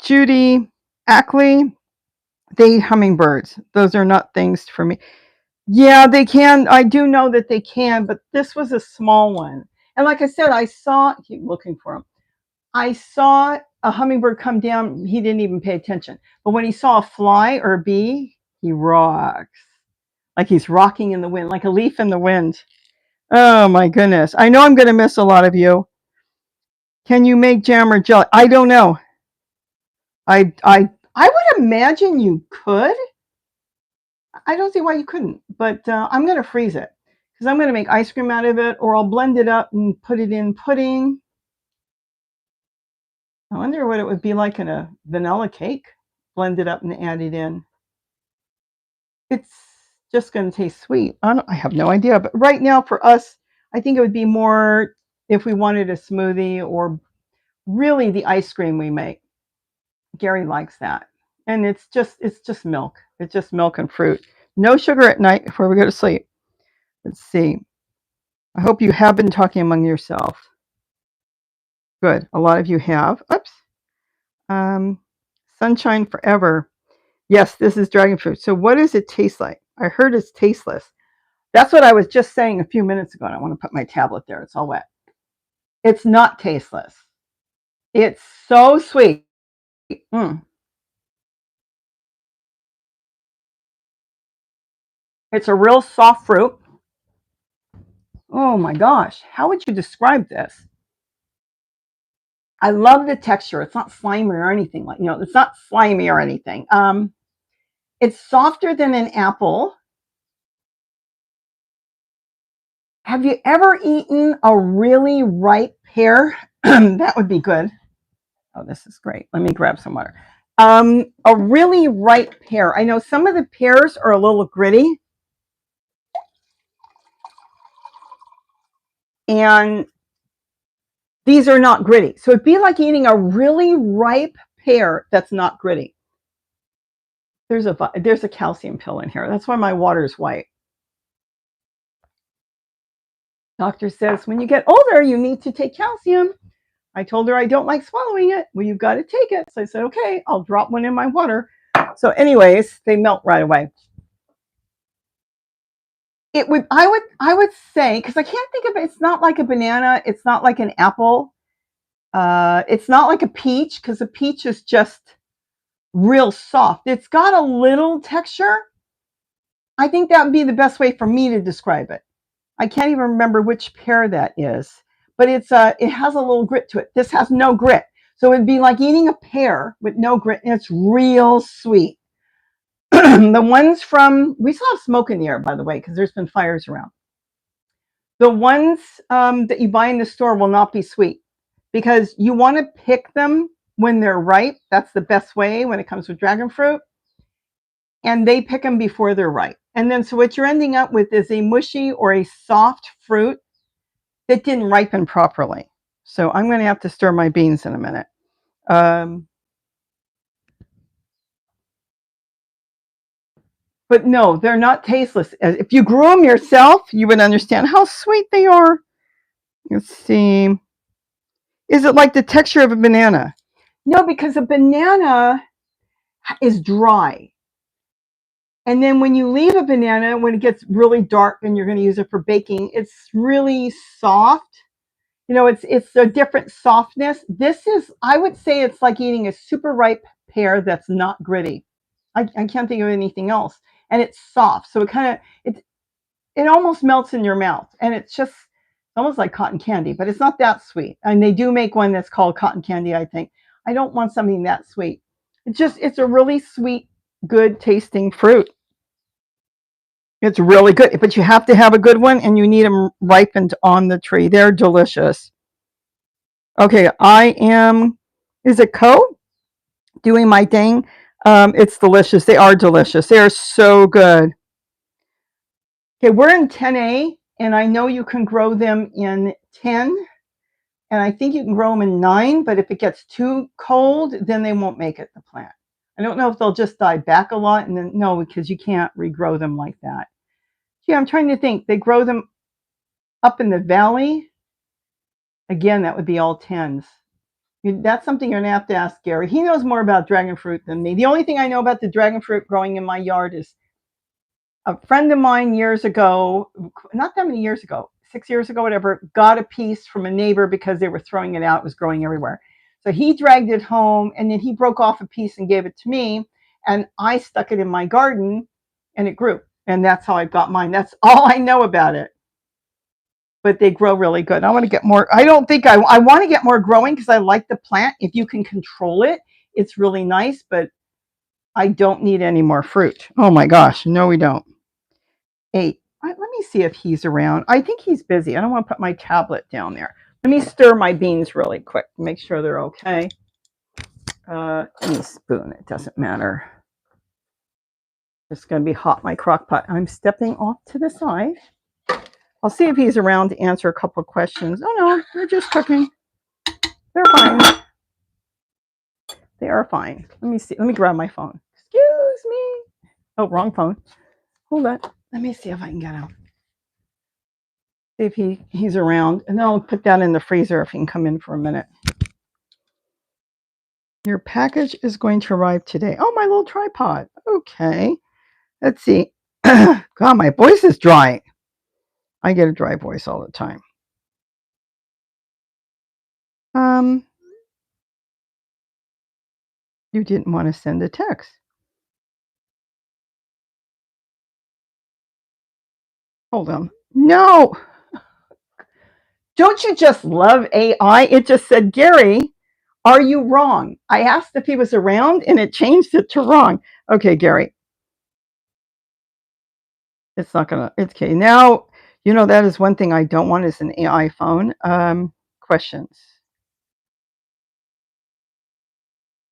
Speaker 1: Judy Ackley, they eat hummingbirds. Those are not things for me. Yeah, they can. I do know that they can, but this was a small one. And like I said, I keep looking for him. I saw a hummingbird come down. He didn't even pay attention. But when he saw a fly or a bee, he rocks. Like he's rocking in the wind, like a leaf in the wind. Oh my goodness. I know I'm going to miss a lot of you. Can you make jam or jelly? I don't know. I would imagine you could. I don't see why you couldn't, but I'm going to freeze it because I'm going to make ice cream out of it, or I'll blend it up and put it in pudding. I wonder what it would be like in a vanilla cake. blend it up and add it in. It's just going to taste sweet. I have no idea, but right now for us, I think it would be more if we wanted a smoothie or really the ice cream we make. Gary likes that. And it's just milk. It's just milk and fruit. No sugar at night before we go to sleep. Let's see. I hope you have been talking among yourself. Good. A lot of you have. Oops. Sunshine Forever. Yes, this is dragon fruit. So what does it taste like? I heard it's tasteless. That's what I was just saying a few minutes ago. And I want to put my tablet there. It's all wet. It's not tasteless. It's so sweet. It's a real soft fruit. Oh my gosh. How would you describe this? I love the texture. It's not slimy or anything like, it's not slimy or anything. It's softer than an apple. Have you ever eaten a really ripe pear? That would be good. Oh, this is great. Let me grab some water. A really ripe pear. I know some of the pears are a little gritty. And these are not gritty. So it'd be like eating a really ripe pear that's not gritty. There's a calcium pill in here. That's why my water is white. Doctor says, when you get older, you need to take calcium. I told her I don't like swallowing it. Well, you've got to take it. So I said, okay, I'll drop one in my water. So anyways, they melt right away. I would say, because I can't think of it, it's not like a banana. It's not like an apple. It's not like a peach, because a peach is just real soft. It's got a little texture. I think that would be the best way for me to describe it. I can't even remember which pear that is, but it has a little grit to it. This has no grit. So it'd be like eating a pear with no grit, and it's real sweet. The ones we still have smoke in the air, by the way, because there's been fires around. The ones that you buy in the store will not be sweet, because you want to pick them when they're ripe. That's the best way when it comes with dragon fruit. And they pick them before they're ripe. And then so what you're ending up with is a mushy or a soft fruit that didn't ripen properly. So I'm going to have to stir my beans in a minute. But no, they're not tasteless. If you grew them yourself, you would understand how sweet they are. Let's see. Is it like the texture of a banana? No, because a banana is dry. And then when you leave a banana, when it gets really dark and you're going to use it for baking, it's really soft. It's a different softness. This is, I would say it's like eating a super ripe pear that's not gritty. I can't think of anything else. And it's soft. So it almost melts in your mouth. And it's just almost like cotton candy, but it's not that sweet. And they do make one that's called cotton candy, I think. I don't want something that sweet. It's a really sweet, good tasting fruit. It's really good, but you have to have a good one, and you need them ripened on the tree. They're delicious. Okay, is it doing my thing? It's delicious. They are delicious. They are so good. Okay, we're in 10A, and I know you can grow them in 10, and I think you can grow them in 9, but if it gets too cold, then they won't make it, the plant. I don't know if they'll just die back a lot, and then, no, because you can't regrow them like that. Gee, I'm trying to think. They grow them up in the valley. Again, that would be all 10s. That's something you're going to have to ask Gary. He knows more about dragon fruit than me. The only thing I know about the dragon fruit growing in my yard is a friend of mine years ago, not that many years ago, 6 years ago, whatever, got a piece from a neighbor because they were throwing it out. It was growing everywhere. So he dragged it home, and then he broke off a piece and gave it to me, and I stuck it in my garden, and it grew. And that's how I got mine. That's all I know about it. But they grow really good. I want to get more. I don't think I want to get more growing because I like the plant. If you can control it, it's really nice, but I don't need any more fruit. Oh my gosh. No, we don't. 8. Let me see if he's around. I think he's busy. I don't want to put my tablet down there. Let me stir my beans really quick to make sure they're okay. Any spoon, it doesn't matter. It's going to be hot, my crock pot. I'm stepping off to the side. I'll see if he's around to answer a couple of questions. Oh no, they're just cooking. They're fine. They are fine. Let me see. Let me grab my phone. Excuse me. Oh, wrong phone. Hold on. Let me see if I can get him. See if he's around. And then I'll put that in the freezer if he can come in for a minute. Your package is going to arrive today. Oh, my little tripod. Okay. Let's see. God, my voice is dry. I get a dry voice all the time. You didn't want to send a text. Hold on. No. Don't you just love AI? It just said, Gary, are you wrong? I asked if he was around and it changed it to wrong. Okay, Gary. It's not going to, it's okay. Now, you know, that is one thing I don't want is an AI phone. Questions.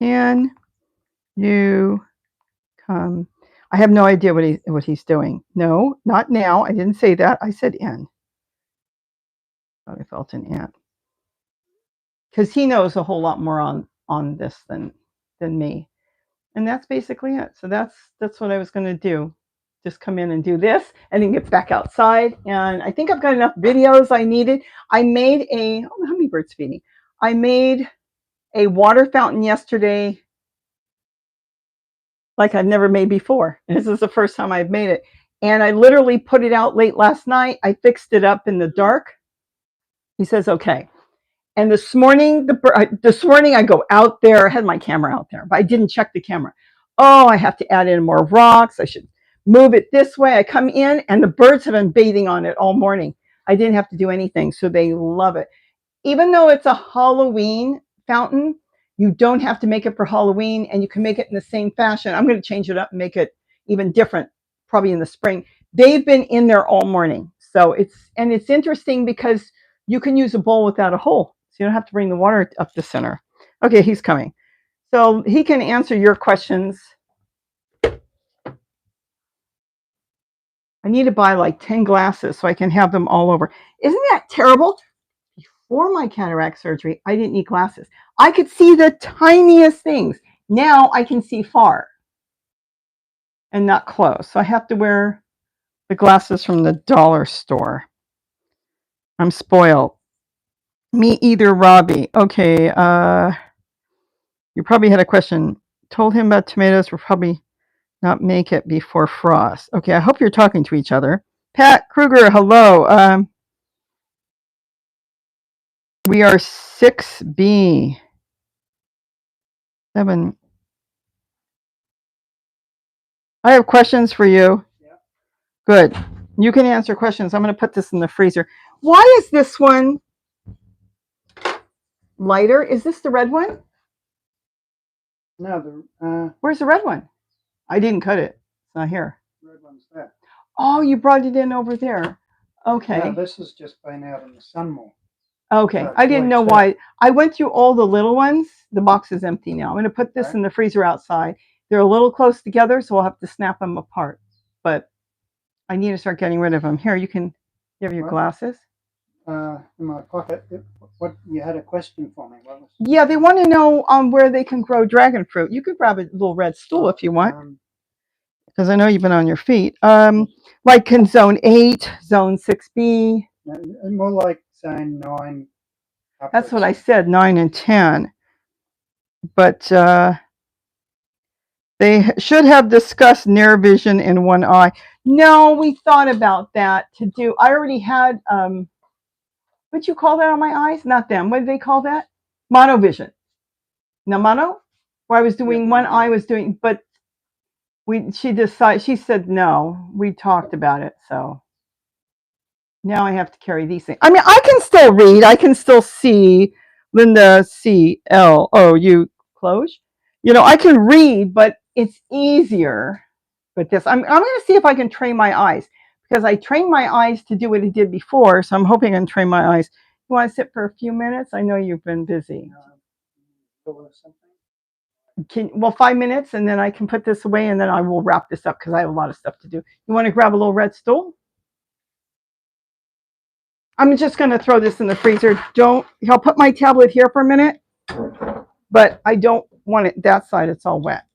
Speaker 1: Can you come? I have no idea what he's doing. No, not now. I didn't say that. I said in. Thought I felt an ant. Because he knows a whole lot more on this than me. And that's basically it. So that's what I was going to do. Just come in and do this and then get back outside. And I think I've got enough videos I needed. I made a, oh, the hummingbird's feeding. I made a water fountain yesterday like I've never made before. And this is the first time I've made it. And I literally put it out late last night. I fixed it up in the dark. He says, okay. And this morning I go out there. I had my camera out there, but I didn't check the camera. Oh, I have to add in more rocks. I should move it this way. I come in and the birds have been bathing on it all morning. I didn't have to do anything. So they love it. Even though it's a Halloween fountain, you don't have to make it for Halloween and you can make it in the same fashion. I'm going to change it up and make it even different, probably in the spring. They've been in there all morning. So it's interesting because you can use a bowl without a hole. So you don't have to bring the water up the center. Okay, he's coming. So he can answer your questions. I need to buy like 10 glasses so I can have them all over. Isn't that terrible? Before my cataract surgery, I didn't need glasses. I could see the tiniest things. Now I can see far and not close. So I have to wear the glasses from the dollar store. I'm spoiled. Me either, Robbie. Okay, you probably had a question. Told him about tomatoes will probably not make it before frost. Okay, I hope you're talking to each other. Pat Kruger, hello. We are 6B. 7. I have questions for you. Yeah. Good. You can answer questions. I'm going to put this in the freezer. Why is this one lighter? Is this the red one? No, where's the red one? I didn't cut it. It's not here. The red one's there. Oh, you brought it in over there. Okay. Yeah, this is just been out in the sun more. Okay. I didn't know why. I went through all the little ones. The box is empty now. I'm going to put this in the freezer outside. They're a little close together, so I'll have to snap them apart. But I need to start getting rid of them. Here, you have your glasses. In my pocket. What you had a question for me? Yeah, they want to know where they can grow dragon fruit. You could grab a little red stool if you want, because I know you've been on your feet. Like in zone 8, zone 6B. More like zone 9. Upwards. That's what I said, 9 and 10. But they should have discussed near vision in one eye. No, we thought about that to do. I already had, what'd you call that on my eyes? Not them. What did they call that? Monovision. No, mono? Where I was doing one eye was doing, but she said no. We talked about it, so now I have to carry these things. I mean, I can still read. I can still see. Linda CLOU close. You know, I can read, but it's easier with this. I'm going to see if I can train my eyes, because I trained my eyes to do what it did before. So I'm hoping I can train my eyes. You want to sit for a few minutes? I know you've been busy. Well, 5 minutes, and then I can put this away, and then I will wrap this up because I have a lot of stuff to do. You want to grab a little red stool? I'm just going to throw this in the freezer. I'll put my tablet here for a minute, but I don't want it that side. It's all wet.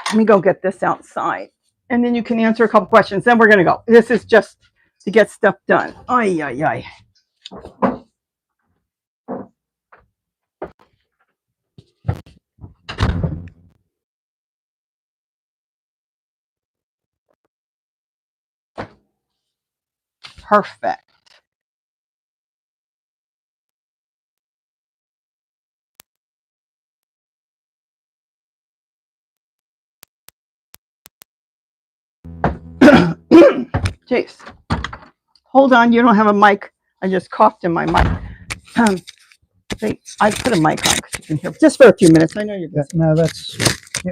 Speaker 1: Let me go get this outside, and then you can answer a couple questions. Then we're going to go. This is just to get stuff done. Ay, ay, ay. Perfect. Jeez. Hold on, you don't have a mic. I just coughed in my mic. I put a mic on because you can hear. Just for a few minutes. I know you're busy.
Speaker 2: No,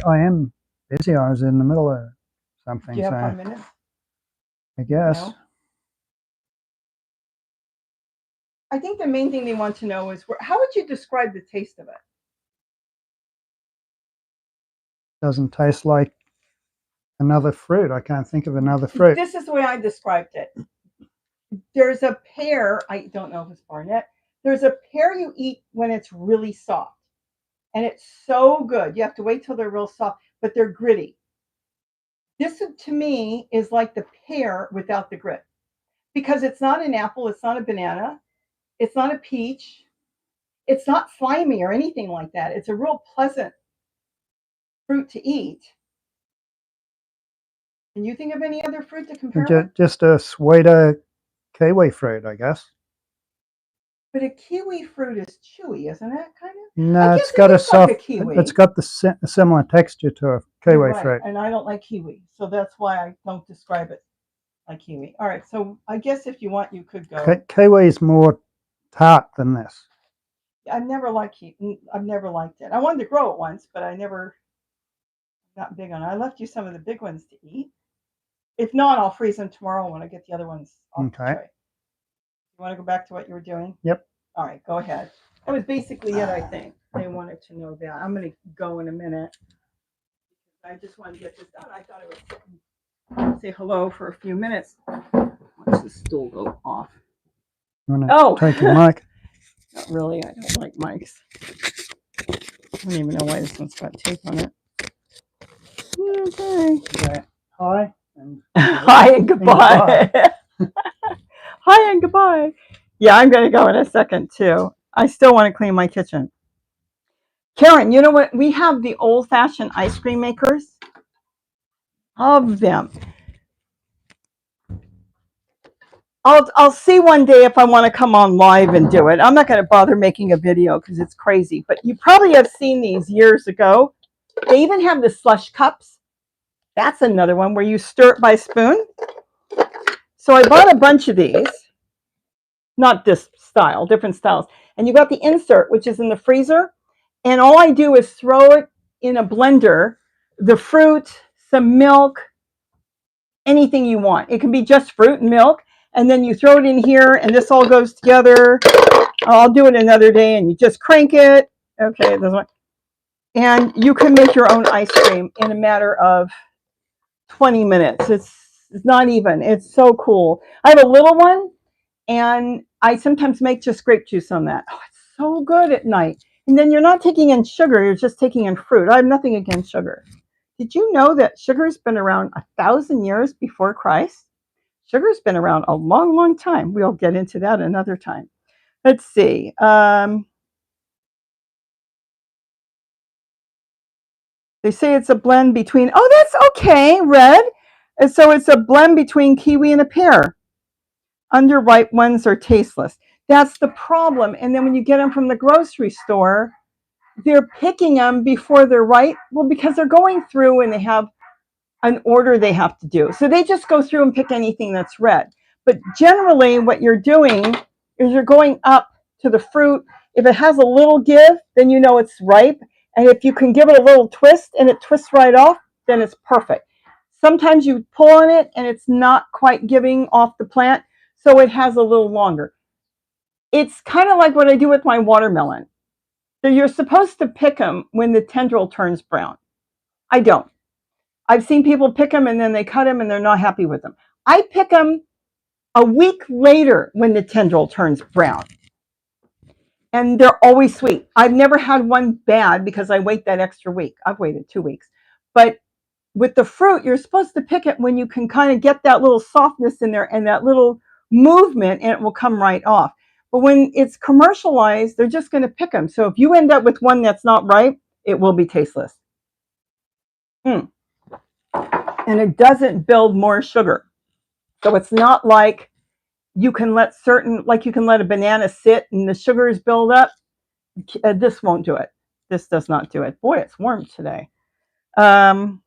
Speaker 2: I am busy. I was in the middle of something.
Speaker 1: Do you have 5 minutes?
Speaker 2: I guess.
Speaker 1: No? I think the main thing they want to know is how would you describe the taste of it?
Speaker 2: Doesn't taste like another fruit. I can't think of another fruit.
Speaker 1: This is the way I described it. There's a pear, I don't know if it's Barnett. There's a pear you eat when it's really soft. And it's so good. You have to wait till they're real soft, but they're gritty. This, to me, is like the pear without the grit. Because it's not an apple, it's not a banana, it's not a peach, it's not slimy or anything like that. It's a real pleasant fruit to eat. Can you think of any other fruit to compare with?
Speaker 2: Just a sweeter kiwi fruit, I guess.
Speaker 1: But a kiwi fruit is chewy, isn't it? Kind of.
Speaker 2: No, it's got a soft. Like it's got the similar texture to a kiwi fruit.
Speaker 1: And I don't like kiwi, so that's why I don't describe it like kiwi. All right, so I guess if you want, you could go.
Speaker 2: Kiwi is more tart than this.
Speaker 1: I've never liked kiwi. I've never liked it. I wanted to grow it once, but I never got big on it. I left you some of the big ones to eat. If not, I'll freeze them tomorrow when I get the other ones off the tray. You want to go back to what you were doing?
Speaker 2: Yep.
Speaker 1: All right, go ahead. That was basically it, I think. They wanted to know that. I'm going to go in a minute. I just wanted to get this done. I thought I would say hello for a few minutes. Watch the stool go off.
Speaker 2: Take your mic.
Speaker 1: Not really. I don't like mics. I don't even know why this one's got tape on it. Okay.
Speaker 2: Hi.
Speaker 1: Hi and goodbye. Hi and goodbye. Yeah, I'm going to go in a second too. I still want to clean my kitchen. Karen, you know what? We have the old-fashioned ice cream makers. Of them. I'll see one day if I want to come on live and do it. I'm not going to bother making a video because it's crazy. But you probably have seen these years ago. They even have the slush cups. That's another one where you stir it by spoon. So I bought a bunch of these. Not this style, different styles. And you got the insert, which is in the freezer. And all I do is throw it in a blender, the fruit, some milk, anything you want. It can be just fruit and milk. And then you throw it in here and this all goes together. I'll do it another day and you just crank it. Okay, this one. And you can make your own ice cream in a matter of 20 minutes. It's not even. It's so cool. I have a little one and I sometimes make just grape juice on that. Oh, it's so good at night. And then you're not taking in sugar, you're just taking in fruit. I have nothing against sugar. Did you know that sugar's been around 1,000 years before Christ? Sugar's been around a long, long time. We'll get into that another time. Let's see. They say it's a blend between, oh, that's okay, red. And so it's a blend between kiwi and a pear. Underripe ones are tasteless. That's the problem. And then when you get them from the grocery store, they're picking them before they're ripe. Well, because they're going through and they have an order they have to do. So they just go through and pick anything that's red. But generally what you're doing is you're going up to the fruit. If it has a little give, then you know it's ripe. And if you can give it a little twist and it twists right off, then it's perfect. Sometimes you pull on it and it's not quite giving off the plant, so it has a little longer. It's kind of like what I do with my watermelon. So you're supposed to pick them when the tendril turns brown. I don't. I've seen people pick them and then they cut them and they're not happy with them. I pick them a week later when the tendril turns brown. And they're always sweet. I've never had one bad because I wait that extra week. I've waited 2 weeks. But with the fruit, you're supposed to pick it when you can kind of get that little softness in there and that little movement, and it will come right off. But when it's commercialized, they're just going to pick them. So if you end up with one that's not ripe, it will be tasteless. And it doesn't build more sugar. So it's not like you can let you can let a banana sit and the sugars build up. This won't do it. This does not do it. Boy, it's warm today. Oh,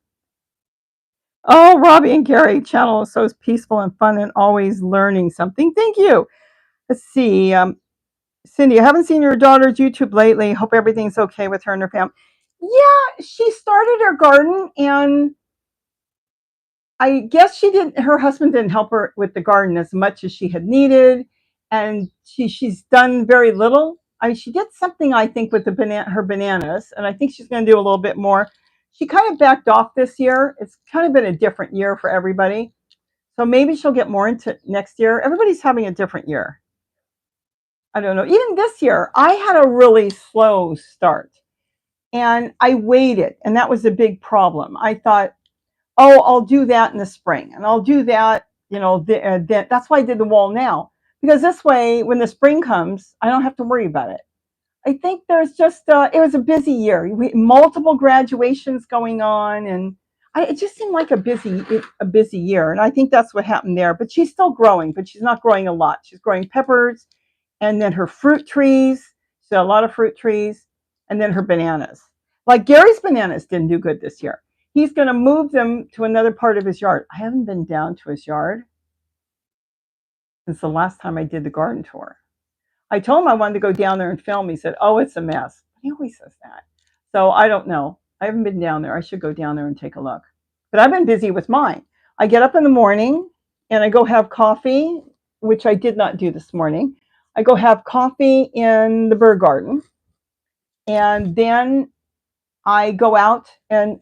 Speaker 1: Robbie and Gary channel is so peaceful and fun and always learning something. Thank you. Let's see. Cindy, I haven't seen your daughter's YouTube lately. Hope everything's okay with her and her family. Yeah, she started her garden, and I guess her husband didn't help her with the garden as much as she had needed, and she's done very little. She did something, I think, with her bananas, and I think she's going to do a little bit more. She kind of backed off this year. It's kind of been a different year for everybody. So maybe she'll get more into next year. Everybody's having a different year. I don't know. Even this year, I had a really slow start, and I waited, and that was a big problem. I thought, oh, I'll do that in the spring, and I'll do that, that's why I did the wall now, because this way, when the spring comes, I don't have to worry about it. I think there's just, it was a busy year. Multiple graduations going on, and it just seemed like a busy year, and I think that's what happened there. But she's still growing, but she's not growing a lot. She's growing peppers, and then her fruit trees. So a lot of fruit trees, and then her bananas. Like Gary's bananas didn't do good this year. He's going to move them to another part of his yard. I haven't been down to his yard since the last time I did the garden tour. I told him I wanted to go down there and film. He said, oh, it's a mess. He always says that. So I don't know. I haven't been down there. I should go down there and take a look. But I've been busy with mine. I get up in the morning and I go have coffee, which I did not do this morning. I go have coffee in the bird garden. And then I go out and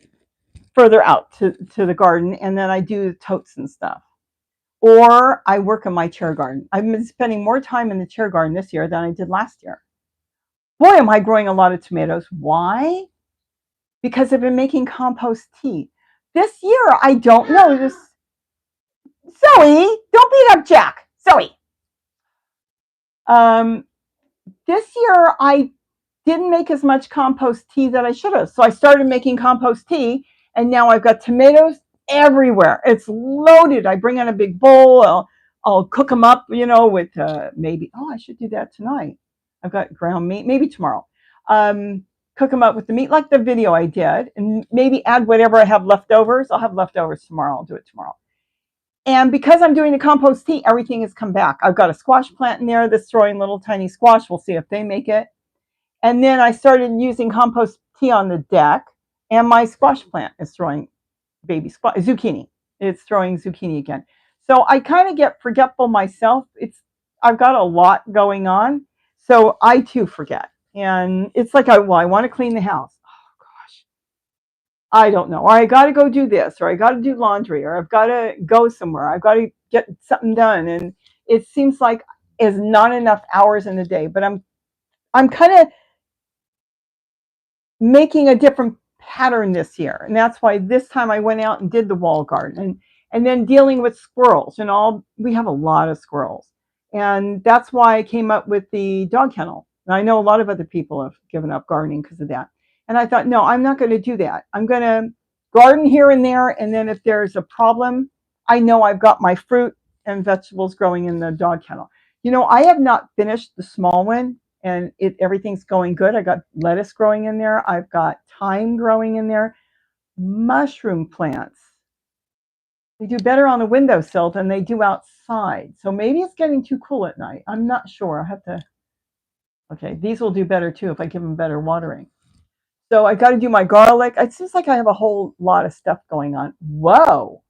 Speaker 1: further out to the garden, and then I do totes and stuff. Or I work in my chair garden. I've been spending more time in the chair garden this year than I did last year. Boy, am I growing a lot of tomatoes. Why? Because I've been making compost tea. This year, I don't know. Zoe, don't beat up Jack. Zoe. This year, I didn't make as much compost tea that I should have. So I started making compost tea, and now I've got tomatoes everywhere. It's loaded. I bring in a big bowl. I'll cook them up, with maybe, I should do that tonight. I've got ground meat, maybe tomorrow. Cook them up with the meat like the video I did, and maybe add whatever I have leftovers. I'll have leftovers tomorrow. I'll do it tomorrow. And because I'm doing the compost tea, everything has come back. I've got a squash plant in there that's throwing little tiny squash. We'll see if they make it. And then I started using compost tea on the deck, and my squash plant is throwing baby zucchini. It's throwing zucchini again. So I kind of get forgetful myself. I've got a lot going on, so I too forget. And it's like, I want to clean the house. Oh gosh, I don't know. Or I got to go do this, or I got to do laundry, or I've got to go somewhere. I've got to get something done, and it seems like it's not enough hours in the day. But I'm kind of making a different pattern this year, and that's why this time I went out and did the wall garden, and then dealing with squirrels and all. We have a lot of squirrels, and that's why I came up with the dog kennel. And I know a lot of other people have given up gardening because of that, and I thought, no, I'm not going to do that. I'm going to garden here and there, and then if there's a problem, I know I've got my fruit and vegetables growing in the dog kennel. I have not finished the small one, and everything's going good. I got lettuce growing in there. I've got thyme growing in there. Mushroom plants. They do better on the windowsill than they do outside. So maybe it's getting too cool at night. I'm not sure. I'll have to. Okay, these will do better too if I give them better watering. So I got to do my garlic. It seems like I have a whole lot of stuff going on. Whoa.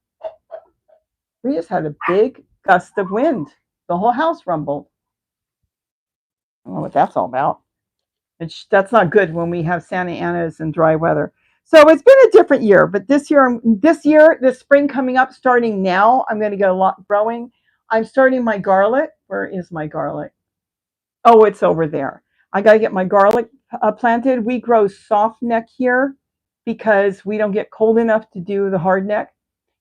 Speaker 1: We just had a big gust of wind. The whole house rumbled. I don't know what that's all about. That's not good when we have Santa Ana's and dry weather. So it's been a different year, but this spring coming up, starting now, I'm going to get a lot growing. I'm starting my garlic. Where is my garlic? Oh, it's over there. I got to get my garlic planted. We grow soft neck here because we don't get cold enough to do the hard neck.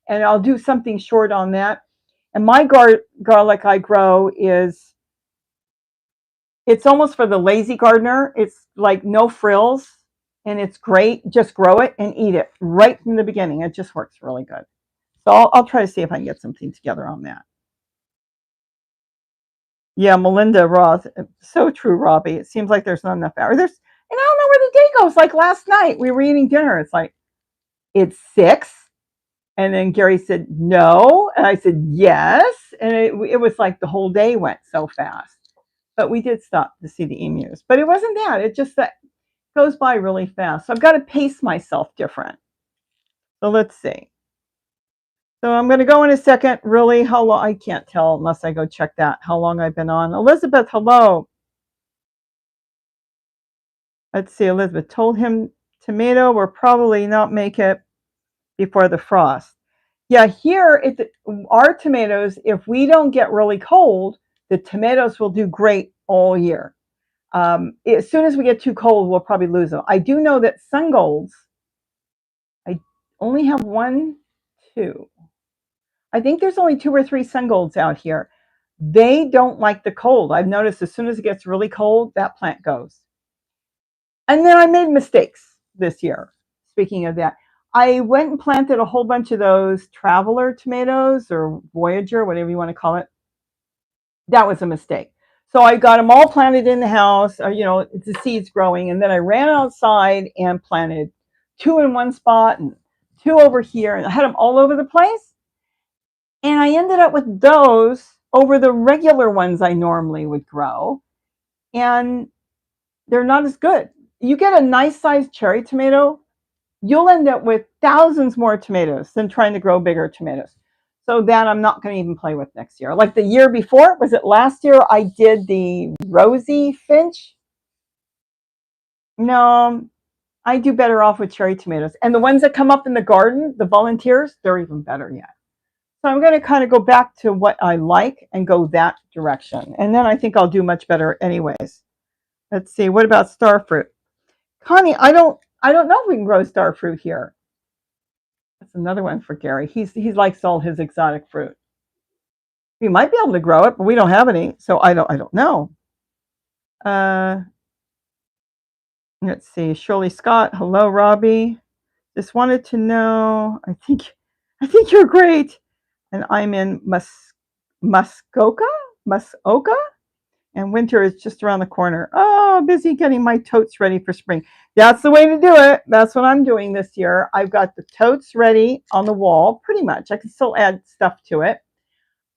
Speaker 1: And I'll do something short on that. And my garlic I grow it's almost for the lazy gardener. It's like no frills and it's great. Just grow it and eat it right from the beginning. It just works really good. So I'll try to see if I can get something together on that. Yeah, Melinda Roth. So true, Robbie. It seems like there's not enough hours. And I don't know where the day goes. Like last night, we were eating dinner. It's like, it's 6. And then Gary said, no. And I said, yes. And it was like the whole day went so fast. But we did stop to see the emus. But it wasn't that. It just that goes by really fast. So I've got to pace myself different. So let's see. So I'm going to go in a second. Really, how long? I can't tell unless I go check that, how long I've been on. Elizabeth, hello. Let's see. Elizabeth told him tomato will probably not make it before the frost. Yeah, here, our tomatoes, if we don't get really cold, the tomatoes will do great all year. As soon as we get too cold, we'll probably lose them. I do know that sun golds, I only have 1, 2. I think there's only 2 or 3 sun golds out here. They don't like the cold. I've noticed as soon as it gets really cold, that plant goes. And then I made mistakes this year. Speaking of that, I went and planted a whole bunch of those traveler tomatoes or Voyager, whatever you want to call it. That was a mistake. So I got them all planted in the house, the seeds growing. And then I ran outside and planted 2 in one spot and 2 over here. And I had them all over the place. And I ended up with those over the regular ones I normally would grow. And they're not as good. You get a nice sized cherry tomato, you'll end up with thousands more tomatoes than trying to grow bigger tomatoes. So that I'm not going to even play with next year. Like the year before, was it last year I did the rosy finch? No, I do better off with cherry tomatoes. And the ones that come up in the garden, the volunteers, they're even better yet. So I'm going to kind of go back to what I like and go that direction. And then I think I'll do much better anyways. Let's see. What about star fruit? Connie, I don't know if we can grow star fruit here. That's another one for Gary. He likes all his exotic fruit. We might be able to grow it, but we don't have any, so I don't know. Let's see. Shirley Scott, hello, Robbie. Just wanted to know. I think you're great, and I'm in Muskoka, and winter is just around the corner. Oh, busy getting my totes ready for spring. That's the way to do it. That's what I'm doing this year. I've got the totes ready on the wall, pretty much. I can still add stuff to it.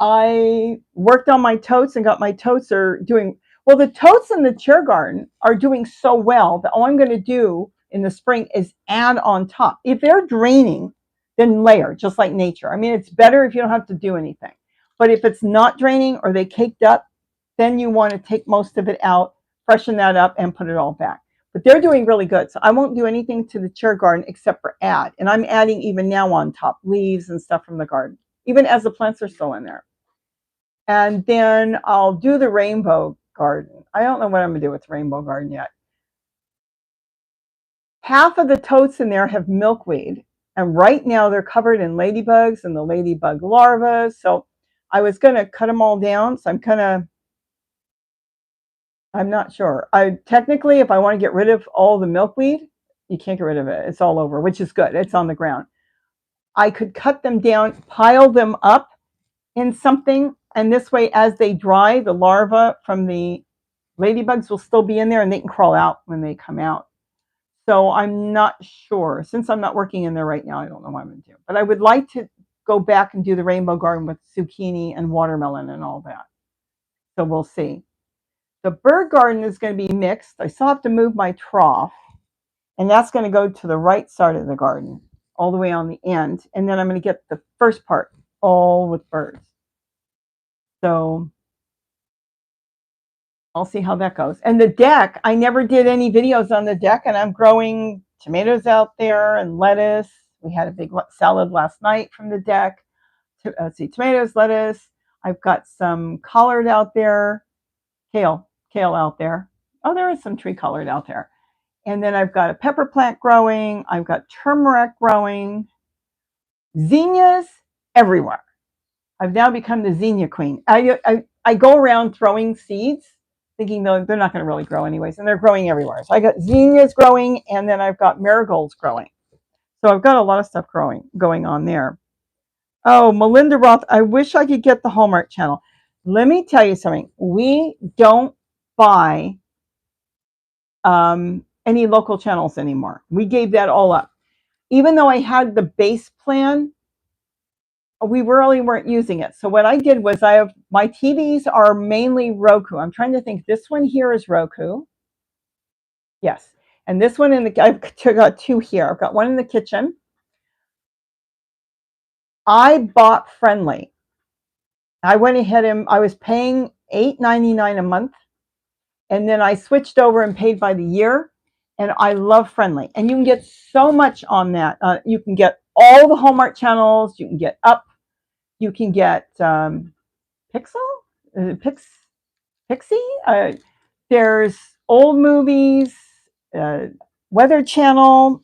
Speaker 1: I worked on my totes and got my totes are doing well. The totes in the chair garden are doing so well that all I'm going to do in the spring is add on top. If they're draining, then layer, just like nature. I mean, it's better if you don't have to do anything. But if it's not draining or they caked up, then you want to take most of it out, freshen that up, and put it all back. But they're doing really good. So I won't do anything to the chair garden except for add. And I'm adding even now on top leaves and stuff from the garden, even as the plants are still in there. And then I'll do the rainbow garden. I don't know what I'm going to do with the rainbow garden yet. Half of the totes in there have milkweed. And right now they're covered in ladybugs and the ladybug larvae. So I was going to cut them all down. So I'm not sure. Technically, if I want to get rid of all the milkweed, you can't get rid of it. It's all over, which is good. It's on the ground. I could cut them down, pile them up in something, and this way, as they dry, the larvae from the ladybugs will still be in there and they can crawl out when they come out. So I'm not sure. Since I'm not working in there right now, I don't know what I'm going to do. But I would like to go back and do the rainbow garden with zucchini and watermelon and all that. So we'll see. The bird garden is going to be mixed. I still have to move my trough, and that's going to go to the right side of the garden, all the way on the end. And then I'm going to get the first part all with birds. So I'll see how that goes. And the deck, I never did any videos on the deck, and I'm growing tomatoes out there and lettuce. We had a big salad last night from the deck. Let's see, tomatoes, lettuce. I've got some collard out there, kale out there. Oh, there is some tree collard out there. And then I've got a pepper plant growing. I've got turmeric growing. Zinnias everywhere. I've now become the zinnia queen. I go around throwing seeds, thinking they're not going to really grow anyways, and they're growing everywhere. So I got zinnias growing, and then I've got marigolds growing. So I've got a lot of stuff going on there. Oh, Melinda Roth, I wish I could get the Hallmark Channel. Let me tell you something. We don't buy any local channels anymore. We gave that all up. Even though I had the base plan, we really weren't using it. So what I did was my TVs are mainly Roku. I'm trying to think. This one here is Roku. Yes. And this one I've got two here. I've got one in the kitchen. I bought Friendly. I went ahead and I was paying $8.99 a month. And then I switched over and paid by the year. And I love Friendly. And you can get so much on that. You can get all the Hallmark channels. You can get Up. You can get Pixie. There's old movies, Weather Channel.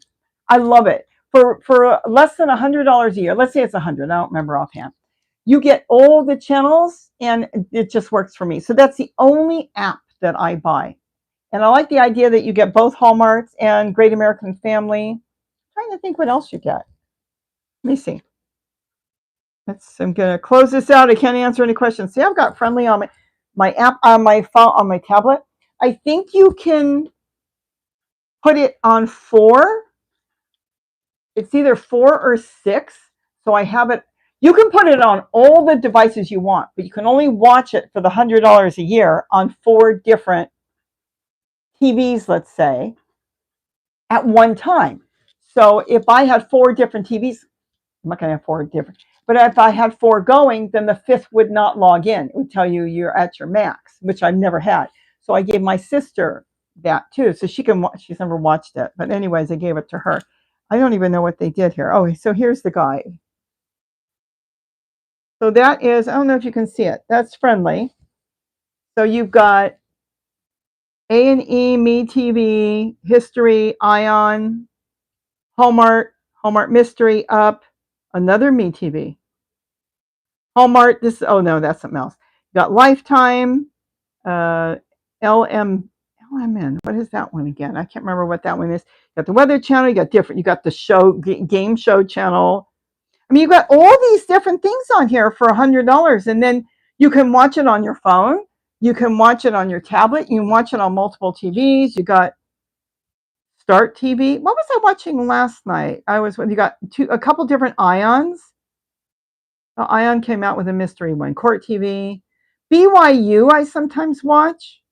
Speaker 1: I love it. For less than $100 a year, let's say it's $100, I don't remember offhand, you get all the channels, and it just works for me. So that's the only app that I buy. And I like the idea that you get both Hallmarks and Great American Family. I'm trying to think what else you get. Let me see. I'm going to close this out. I can't answer any questions. See, I've got Friendly on my app, on my phone, on my tablet. I think you can put it on 4. It's either 4 or 6. So I have it. You can put it on all the devices you want, but you can only watch it for the $100 a year on 4 different TVs, let's say, at one time. So if I had 4 different TVs, I'm not going to have 4 different, but if I had 4 going, then the 5th would not log in. It would tell you you're at your max, which I've never had. So I gave my sister that too. So she's never watched it. But anyways, I gave it to her. I don't even know what they did here. Oh, so here's the guide. So that is, I don't know if you can see it. That's Friendly. So you've got A&E, MeTV, History, Ion, Hallmark, Hallmark Mystery, Up, another MeTV. Hallmark, oh no, that's something else. You got Lifetime, LMN. What is that one again? I can't remember what that one is. You got the Weather Channel. You got the show, game show channel. I mean, you got all these different things on here for $100, and then you can watch it on your phone. You can watch it on your tablet. You can watch it on multiple TVs. You got Start TV. What was I watching last night? You got a couple different Ions. Ion came out with a mystery one. Court TV. BYU I sometimes watch.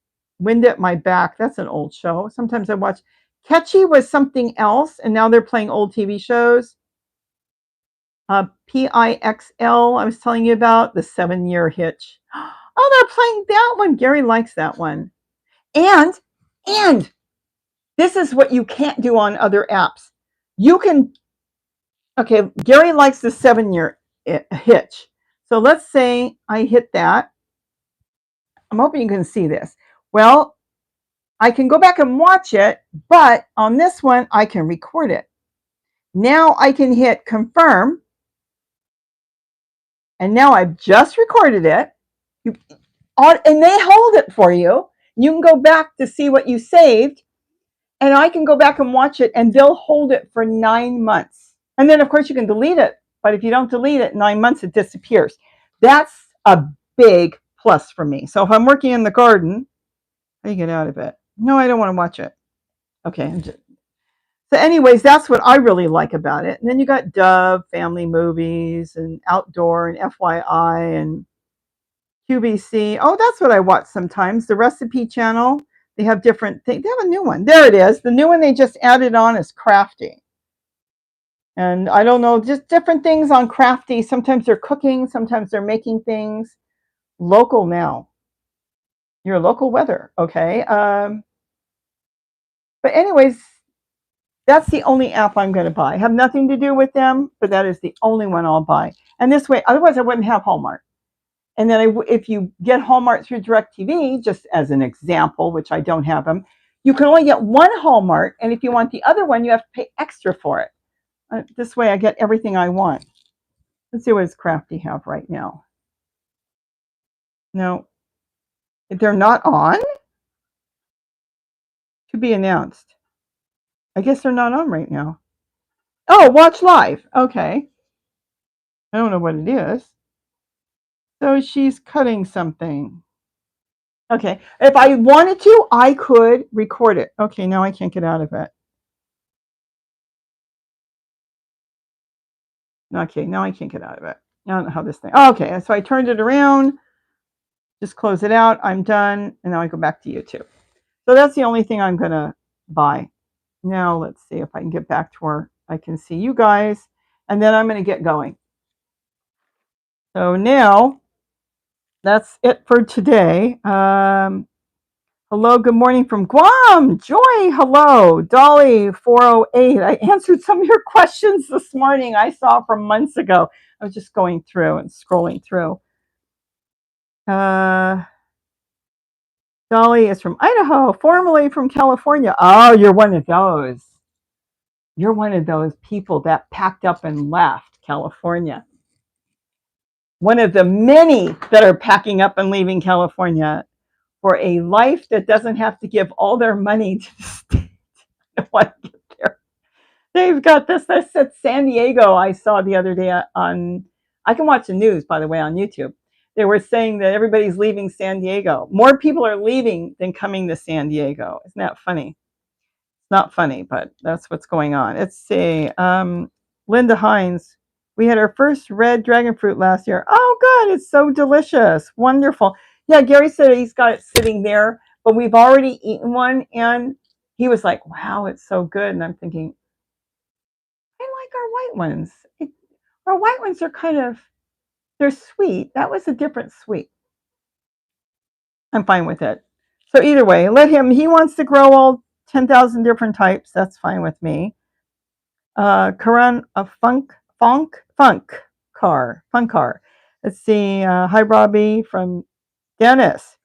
Speaker 1: Wind at My Back. That's an old show. Sometimes I watch. Catchy was something else, and now they're playing old TV shows. PIXL, I was telling you about, the 7-year hitch. Oh, they're playing that one. Gary likes that one. And this is what you can't do on other apps. Gary likes the 7-year hitch. So let's say I hit that. I'm hoping you can see this. Well, I can go back and watch it, but on this one, I can record it. Now I can hit confirm. And now I've just recorded it. And they hold it for you. You can go back to see what you saved. And I can go back and watch it, and they'll hold it for 9 months. And then, of course, you can delete it. But if you don't delete it, 9 months, it disappears. That's a big plus for me. So if I'm working in the garden, how do you get out of it? No, I don't want to watch it. Okay. So anyways, that's what I really like about it. And then you got Dove, family movies, and outdoor, and FYI, and QVC. Oh, that's what I watch sometimes. The Recipe Channel. They have different things. They have a new one. There it is. The new one they just added on is Crafty. And I don't know, just different things on Crafty. Sometimes they're cooking. Sometimes they're making things. Local Now. Your local weather. Okay. But anyways, that's the only app I'm going to buy. Have nothing to do with them, but that is the only one I'll buy. And this way, otherwise I wouldn't have Hallmark. And then if you get Hallmark through DirecTV, just as an example, which I don't have them, you can only get one Hallmark. And if you want the other one, you have to pay extra for it. This way I get everything I want. Let's see what does Crafty have right now. No, they're not on. To be announced. I guess they're not on right now. Oh, watch live. Okay. I don't know what it is. So she's cutting something. Okay. If I wanted to, I could record it. Okay, now I can't get out of it. Okay, now I can't get out of it. I don't know how this thing. Oh, okay, so I turned it around. Just close it out. I'm done. And now I go back to YouTube. So that's the only thing I'm going to buy. Now let's see if I can get back to where I can see you guys. And then I'm going to get going. So now that's it for today. Hello, good morning from Guam. Joy, hello. Dolly, 408. I answered some of your questions this morning I saw from months ago. I was just going through and scrolling through. Dolly is from Idaho, formerly from California. Oh, you're one of those. You're one of those people that packed up and left California. One of the many that are packing up and leaving California for a life that doesn't have to give all their money to the state. I want to get there. They've got this at San Diego. I saw the other day on, I can watch the news, by the way, on YouTube. They were saying that everybody's leaving San Diego. More people are leaving than coming to San Diego. Isn't that funny? It's not funny, but that's what's going on. Let's see. Linda Hines. We had our first red dragon fruit last year. Oh, good. It's so delicious. Wonderful. Yeah, Gary said he's got it sitting there, but we've already eaten one. And he was like, wow, it's so good. And I'm thinking, I like our white ones. Our white ones are kind of, they're sweet. That was a different sweet. I'm fine with it. So either way, let him, he wants to grow all 10,000 different types. That's fine with me. Karan, a funk car. Let's see. Hi, Robbie from Dennis.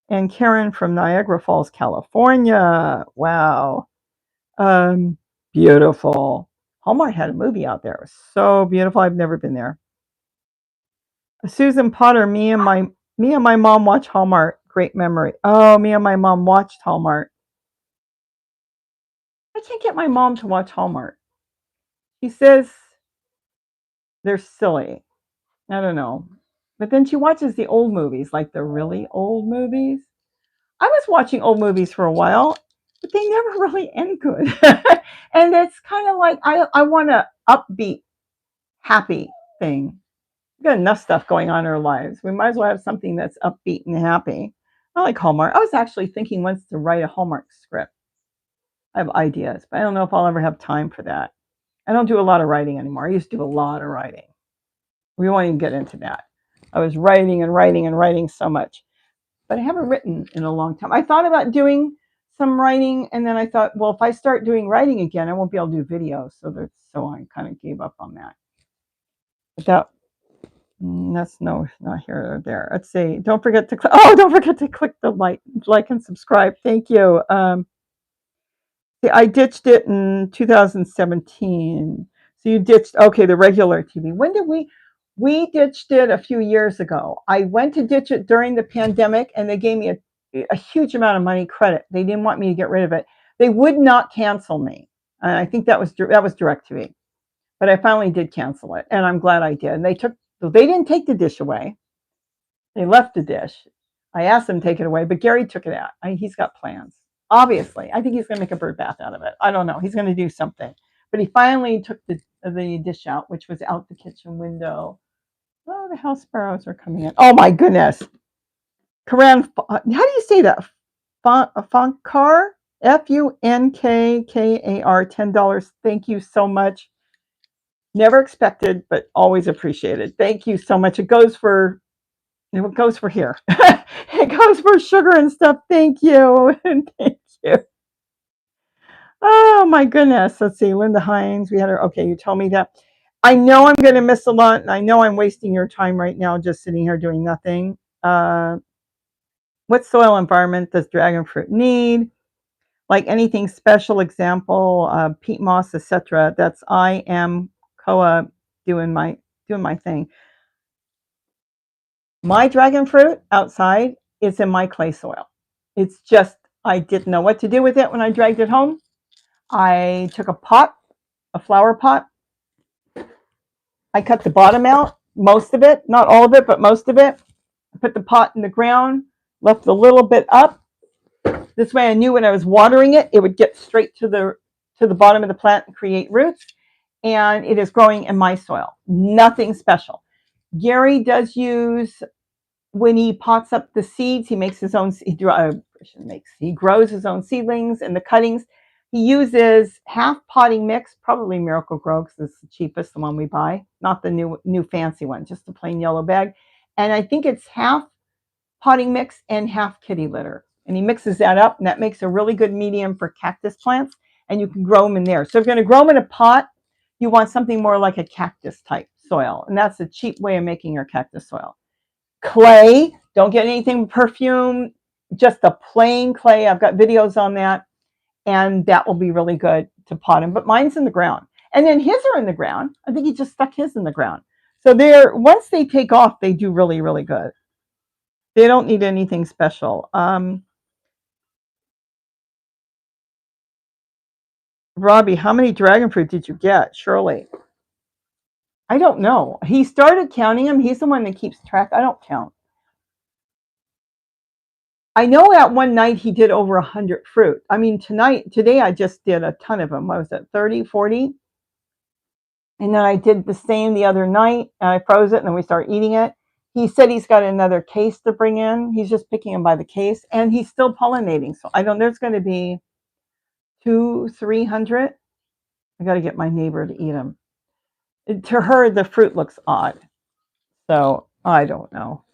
Speaker 1: And Karen from Niagara Falls, California. Wow. Beautiful. Hallmark had a movie out there. It was so beautiful. I've never been there. Susan Potter, me and my mom watch Hallmark. Great memory. Oh, me and my mom watched Hallmark. I can't get my mom to watch Hallmark. She says they're silly. I don't know. But then she watches the old movies, like the really old movies. I was watching old movies for a while, but they never really end good. And it's kind of like I want an upbeat, happy thing. We've got enough stuff going on in our lives. We might as well have something that's upbeat and happy. I like Hallmark. I was actually thinking once to write a Hallmark script. I have ideas, but I don't know if I'll ever have time for that. I don't do a lot of writing anymore. I used to do a lot of writing. We won't even get into that. I was writing and writing and writing so much, but I haven't written in a long time. I thought about doing some writing, and then I thought, well, if I start doing writing again, I won't be able to do videos. So I kind of gave up on that. But that's not here or there. Let's see. Don't forget to click the like and subscribe. Thank you. I ditched it in 2017. So you ditched, okay, the regular TV. When did we ditched it a few years ago. I went to ditch it during the pandemic, and they gave me a huge amount of money credit. They didn't want me to get rid of it. They would not cancel me. And I think that was DirecTV. But I finally did cancel it, and I'm glad I did. And they didn't take the dish away. They left the dish. I asked them to take it away, but Gary took it out. He's got plans. Obviously, I think he's going to make a bird bath out of it. I don't know. He's going to do something. But he finally took the dish out, which was out the kitchen window. Oh, the house sparrows are coming in. Oh, my goodness. Karan, how do you say that? Funkar? Funkar, $10. Thank you so much. Never expected, but always appreciated. Thank you so much. It goes for here. it goes for sugar and stuff. Thank you. Thank you. Oh my goodness. Let's see. Linda Hines. We had her. Okay, you told me that. I know I'm going to miss a lot, and I know I'm wasting your time right now just sitting here doing nothing. What soil environment does dragon fruit need? Like anything special, example, peat moss, etc. That's I am Koa doing my thing. My dragon fruit outside is in my clay soil. It's just I didn't know what to do with it when I dragged it home. I took a pot, a flower pot. I cut the bottom out, most of it, not all of it, but most of it. I put the pot in the ground, left a little bit up. This way I knew when I was watering it, it would get straight to the bottom of the plant and create roots. And it is growing in my soil. Nothing special. Gary does use, when he pots up the seeds, he makes his own, he grows his own seedlings and the cuttings. He uses half potting mix, probably Miracle Grow because it's the cheapest, the one we buy, not the new fancy one, just the plain yellow bag. And I think it's half potting mix and half kitty litter. And he mixes that up, and that makes a really good medium for cactus plants, and you can grow them in there. So if you're going to grow them in a pot, you want something more like a cactus type soil, and that's a cheap way of making your cactus soil. Clay, don't get anything perfume, just a plain clay. I've got videos on that, and that will be really good to pot him. But mine's in the ground, and then his are in the ground. I think he just stuck his in the ground. So they're, once they take off, they do really, really good. They don't need anything special. Robbie, how many dragon fruit did you get? Shirley, I don't know. He started counting them. He's the one that keeps track. I don't count. I know at one night he did over 100 fruit. I mean, today I just did a ton of them. What was it, 30, 40? And then I did the same the other night, and I froze it, and then we started eating it. He said he's got another case to bring in. He's just picking them by the case, and he's still pollinating. So I don't, there's going to be 200-300. I got to get my neighbor to eat them. To her, the fruit looks odd. So I don't know.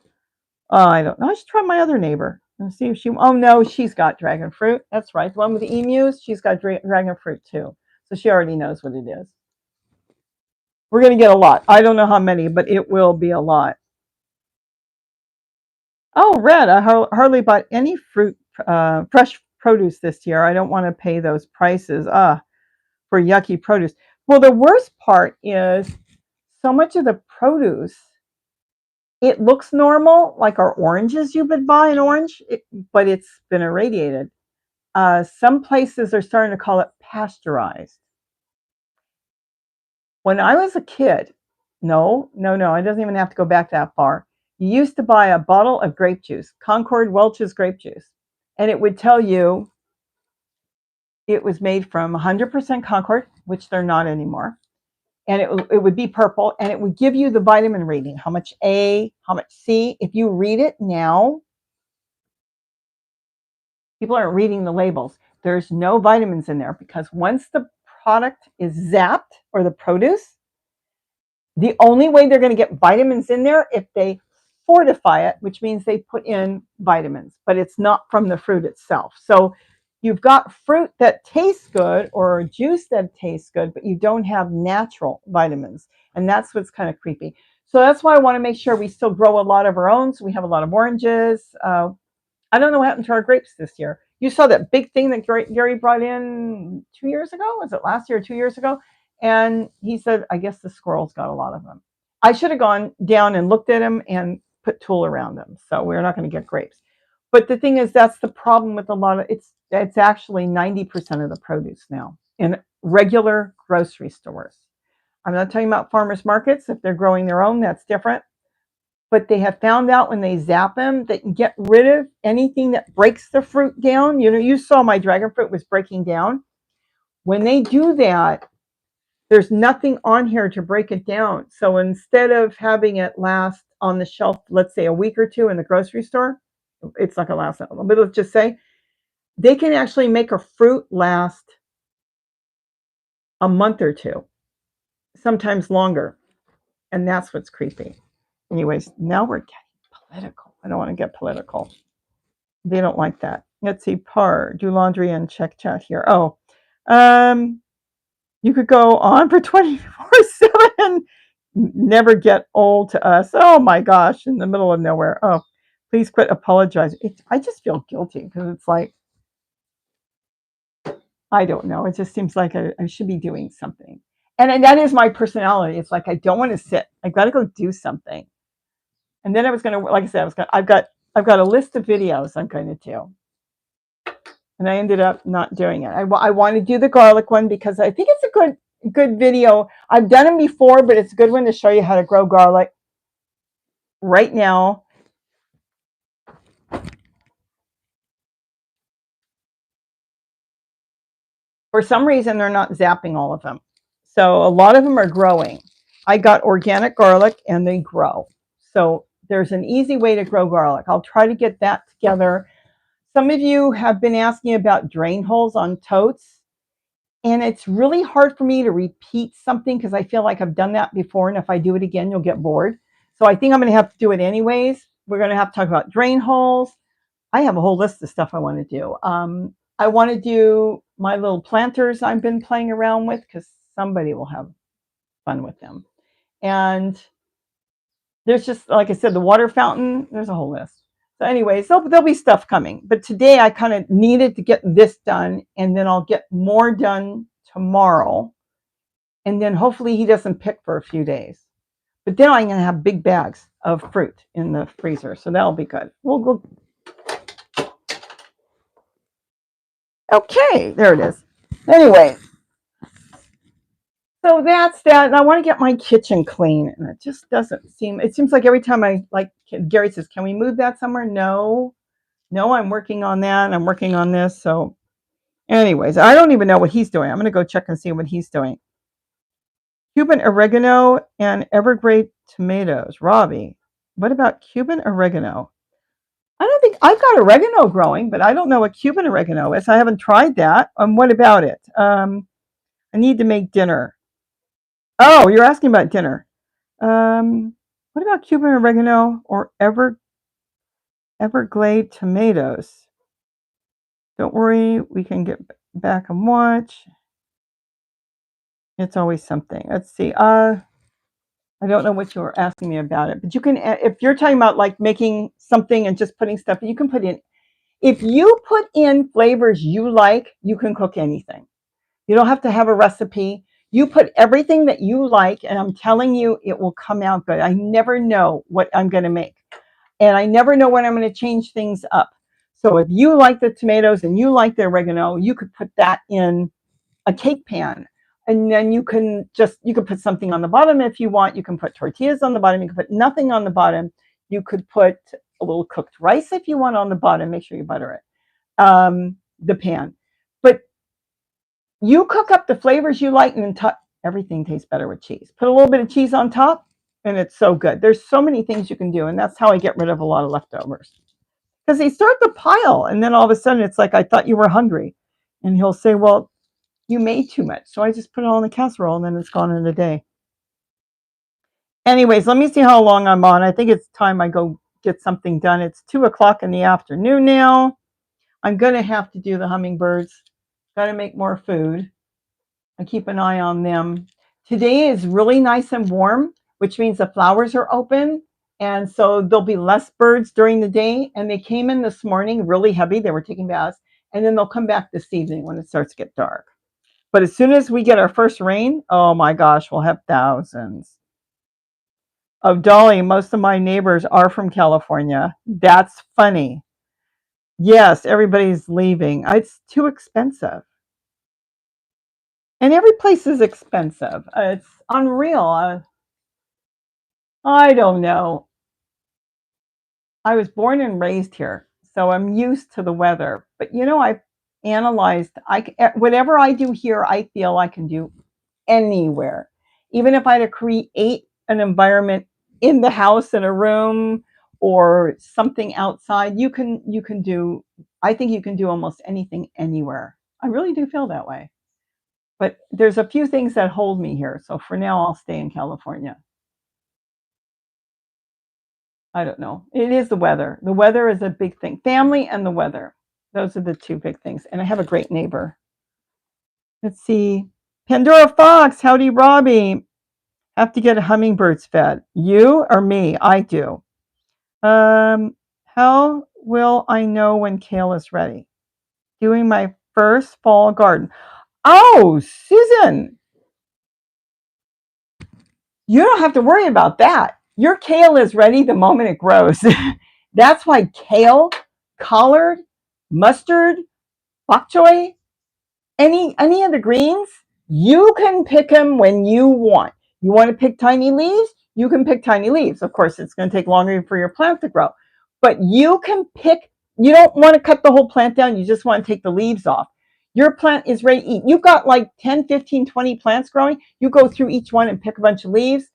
Speaker 1: I don't know. I should try my other neighbor and see if she, oh no, she's got dragon fruit. That's right. The one with the emus, she's got dragon fruit too. So she already knows what it is. We're going to get a lot. I don't know how many, but it will be a lot. Oh, Red, I hardly bought any fruit, fresh produce this year. I don't want to pay those prices for yucky produce. Well, the worst part is so much of the produce, it looks normal, like our oranges you would buy an orange, but it's been irradiated. Some places are starting to call it pasteurized. When I was a kid, no, it doesn't even have to go back that far. You used to buy a bottle of grape juice, Concord Welch's grape juice, and it would tell you it was made from 100% Concord, which they're not anymore. And it would be purple, and it would give you the vitamin rating, how much A, how much C. If you read it now, people aren't reading the labels. There's no vitamins in there because once the product is zapped, or the produce, the only way they're going to get vitamins in there if they fortify it, which means they put in vitamins, but it's not from the fruit itself. So you've got fruit that tastes good or juice that tastes good, but you don't have natural vitamins. And that's what's kind of creepy. So that's why I want to make sure we still grow a lot of our own. So we have a lot of oranges. I don't know what happened to our grapes this year. You saw that big thing that Gary brought in 2 years ago. Was it last year or 2 years ago? And he said, I guess the squirrels got a lot of them. I should have gone down and looked at them and put tulle around them. So we're not going to get grapes. But the thing is, that's the problem with a lot of, it's actually 90% of the produce now in regular grocery stores. I'm not talking about farmers markets. If they're growing their own, that's different. But they have found out when they zap them, they can get rid of anything that breaks the fruit down. You know, you saw my dragon fruit was breaking down. When they do that, there's nothing on here to break it down. So instead of having it last on the shelf, let's say a week or two in the grocery store, it's not going to last that long. But let's just say they can actually make a fruit last a month or two, sometimes longer. And that's what's creepy. Anyways, now we're getting political. I don't want to get political. They don't like that. Let's see, do laundry and check chat here. Oh, um, you could go on for 24/7. Never get old to us. Oh my gosh, in the middle of nowhere. Oh, please quit apologizing. I just feel guilty because it's like, I don't know. It just seems like I should be doing something. And that is my personality. It's like I don't want to sit. I got to go do something. And then I was gonna, like I said, I've got a list of videos I'm going to do, and I ended up not doing it. I want to do the garlic one because I think it's a good video. I've done them before, but it's a good one to show you how to grow garlic right now. For some reason, they're not zapping all of them, so a lot of them are growing. I got organic garlic, and they grow. So there's an easy way to grow garlic. I'll try to get that together. Some of you have been asking about drain holes on totes. And it's really hard for me to repeat something because I feel like I've done that before. And if I do it again, you'll get bored. So I think I'm going to have to do it anyways. We're going to have to talk about drain holes. I have a whole list of stuff I want to do. I want to do my little planters I've been playing around with because somebody will have fun with them. And there's just, like I said, the water fountain, there's a whole list. So anyways, there'll be stuff coming. But today I kind of needed to get this done, and then I'll get more done tomorrow. And then hopefully he doesn't pick for a few days. But then I'm going to have big bags of fruit in the freezer. So that'll be good. We'll go. Okay, there it is. Anyway, so that's that. And I want to get my kitchen clean. And it just doesn't seem, it seems like every time Gary says, can we move that somewhere? No, I'm working on that. I'm working on this. So anyways, I don't even know what he's doing. I'm going to go check and see what he's doing. Cuban oregano and evergreen tomatoes. Robbie, what about Cuban oregano? I don't think I've got oregano growing, but I don't know what Cuban oregano is. I haven't tried that. What about it? I need to make dinner. Oh, you're asking about dinner. What about Cuban oregano or Everglade tomatoes? Don't worry, we can get back and watch. It's always something. Let's see. I don't know what you were asking me about it, but you can, if you're talking about like making something and just putting stuff, you can put in, if you put in flavors you like, you can cook anything. You don't have to have a recipe. You put everything that you like, and I'm telling you, it will come out good. I never know what I'm going to make, and I never know when I'm going to change things up. So if you like the tomatoes and you like the oregano, you could put that in a cake pan. And then you can put something on the bottom if you want. You can put tortillas on the bottom. You can put nothing on the bottom. You could put a little cooked rice if you want on the bottom. Make sure you butter it, the pan. But you cook up the flavors you like, and then everything tastes better with cheese. Put a little bit of cheese on top, and it's so good. There's so many things you can do, and that's how I get rid of a lot of leftovers. Because they start to pile, and then all of a sudden it's like, I thought you were hungry. And he'll say, well, you made too much. So I just put it all in the casserole, and then it's gone in a day. Anyways, let me see how long I'm on. I think it's time I go get something done. It's 2:00 in the afternoon now. I'm going to have to do the hummingbirds. Got to make more food. I keep an eye on them. Today is really nice and warm, which means the flowers are open. And so there'll be less birds during the day. And they came in this morning really heavy. They were taking baths. And then they'll come back this evening when it starts to get dark. But as soon as we get our first rain, oh my gosh, we'll have thousands. Oh, Dolly, most of my neighbors are from California. That's funny. Yes, everybody's leaving. It's too expensive. And every place is expensive. It's unreal. I don't know. I was born and raised here, so I'm used to the weather. But I've analyzed. Whatever I do here, I feel I can do anywhere. Even if I had to create an environment in the house, in a room, or something outside, you can do. I think you can do almost anything anywhere. I really do feel that way. But there's a few things that hold me here. So for now, I'll stay in California. I don't know. It is the weather. The weather is a big thing. Family and the weather. Those are the two big things. And I have a great neighbor. Let's see. Pandora Fox, howdy, Robbie. Have to get hummingbirds fed. You or me? I do. How will I know when kale is ready? Doing my first fall garden. Oh, Susan, you don't have to worry about that. Your kale is ready the moment it grows. That's why kale, collard, mustard, bok choy, any of the greens, you can pick them when you want. You want to pick tiny leaves? You can pick tiny leaves. Of course, it's going to take longer for your plant to grow, but you can pick. You don't want to cut the whole plant down. You just want to take the leaves off. Your plant is ready to eat. You've got like 10, 15, 20 plants growing. You go through each one and pick a bunch of leaves.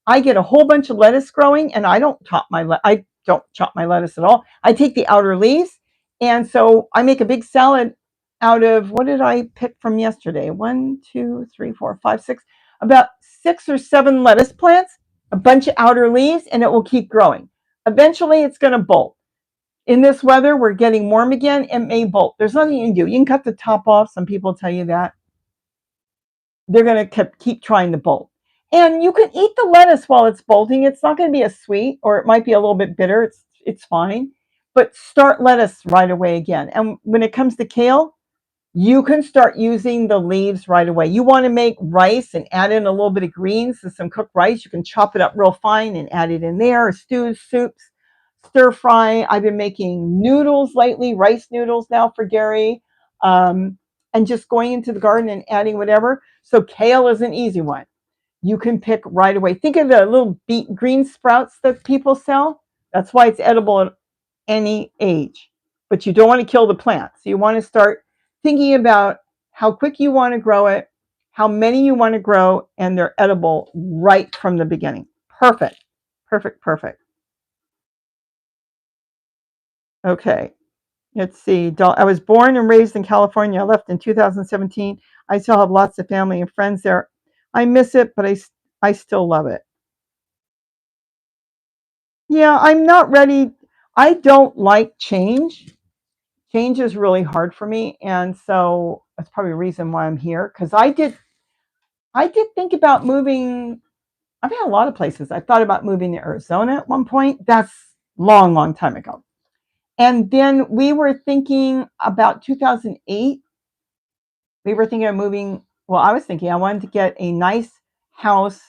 Speaker 1: I get a whole bunch of lettuce growing, and I don't chop my lettuce at all. I take the outer leaves, and so I make a big salad out of, what did I pick from yesterday? 1, 2, 3, 4, 5, 6, about 6 or 7 lettuce plants, a bunch of outer leaves, and it will keep growing. Eventually, it's going to bolt. In this weather, we're getting warm again. It may bolt. There's nothing you can do. You can cut the top off. Some people tell you that. They're going to keep trying to bolt. And you can eat the lettuce while it's bolting. It's not going to be as sweet, or it might be a little bit bitter. It's fine. But start lettuce right away again. And when it comes to kale, you can start using the leaves right away. You want to make rice and add in a little bit of greens and some cooked rice. You can chop it up real fine and add it in there. Stews, soups, stir fry. I've been making noodles lately, rice noodles now for Gary, and just going into the garden and adding whatever. So kale is an easy one. You can pick right away. Think of the little green sprouts that people sell. That's why it's edible at any age. But you don't want to kill the plant. So you want to start thinking about how quick you want to grow it, how many you want to grow, and they're edible right from the beginning. Perfect. Perfect, perfect. Okay. Let's see. I was born and raised in California. I left in 2017. I still have lots of family and friends there. I miss it, but I still love it. Yeah, I'm not ready. I don't like change. Change is really hard for me, and so that's probably a reason why I'm here. Because I did think about moving. I've had a lot of places. I thought about moving to Arizona at one point. That's long, long time ago. And then we were thinking about 2008. We were thinking of moving. Well, I was thinking I wanted to get a nice house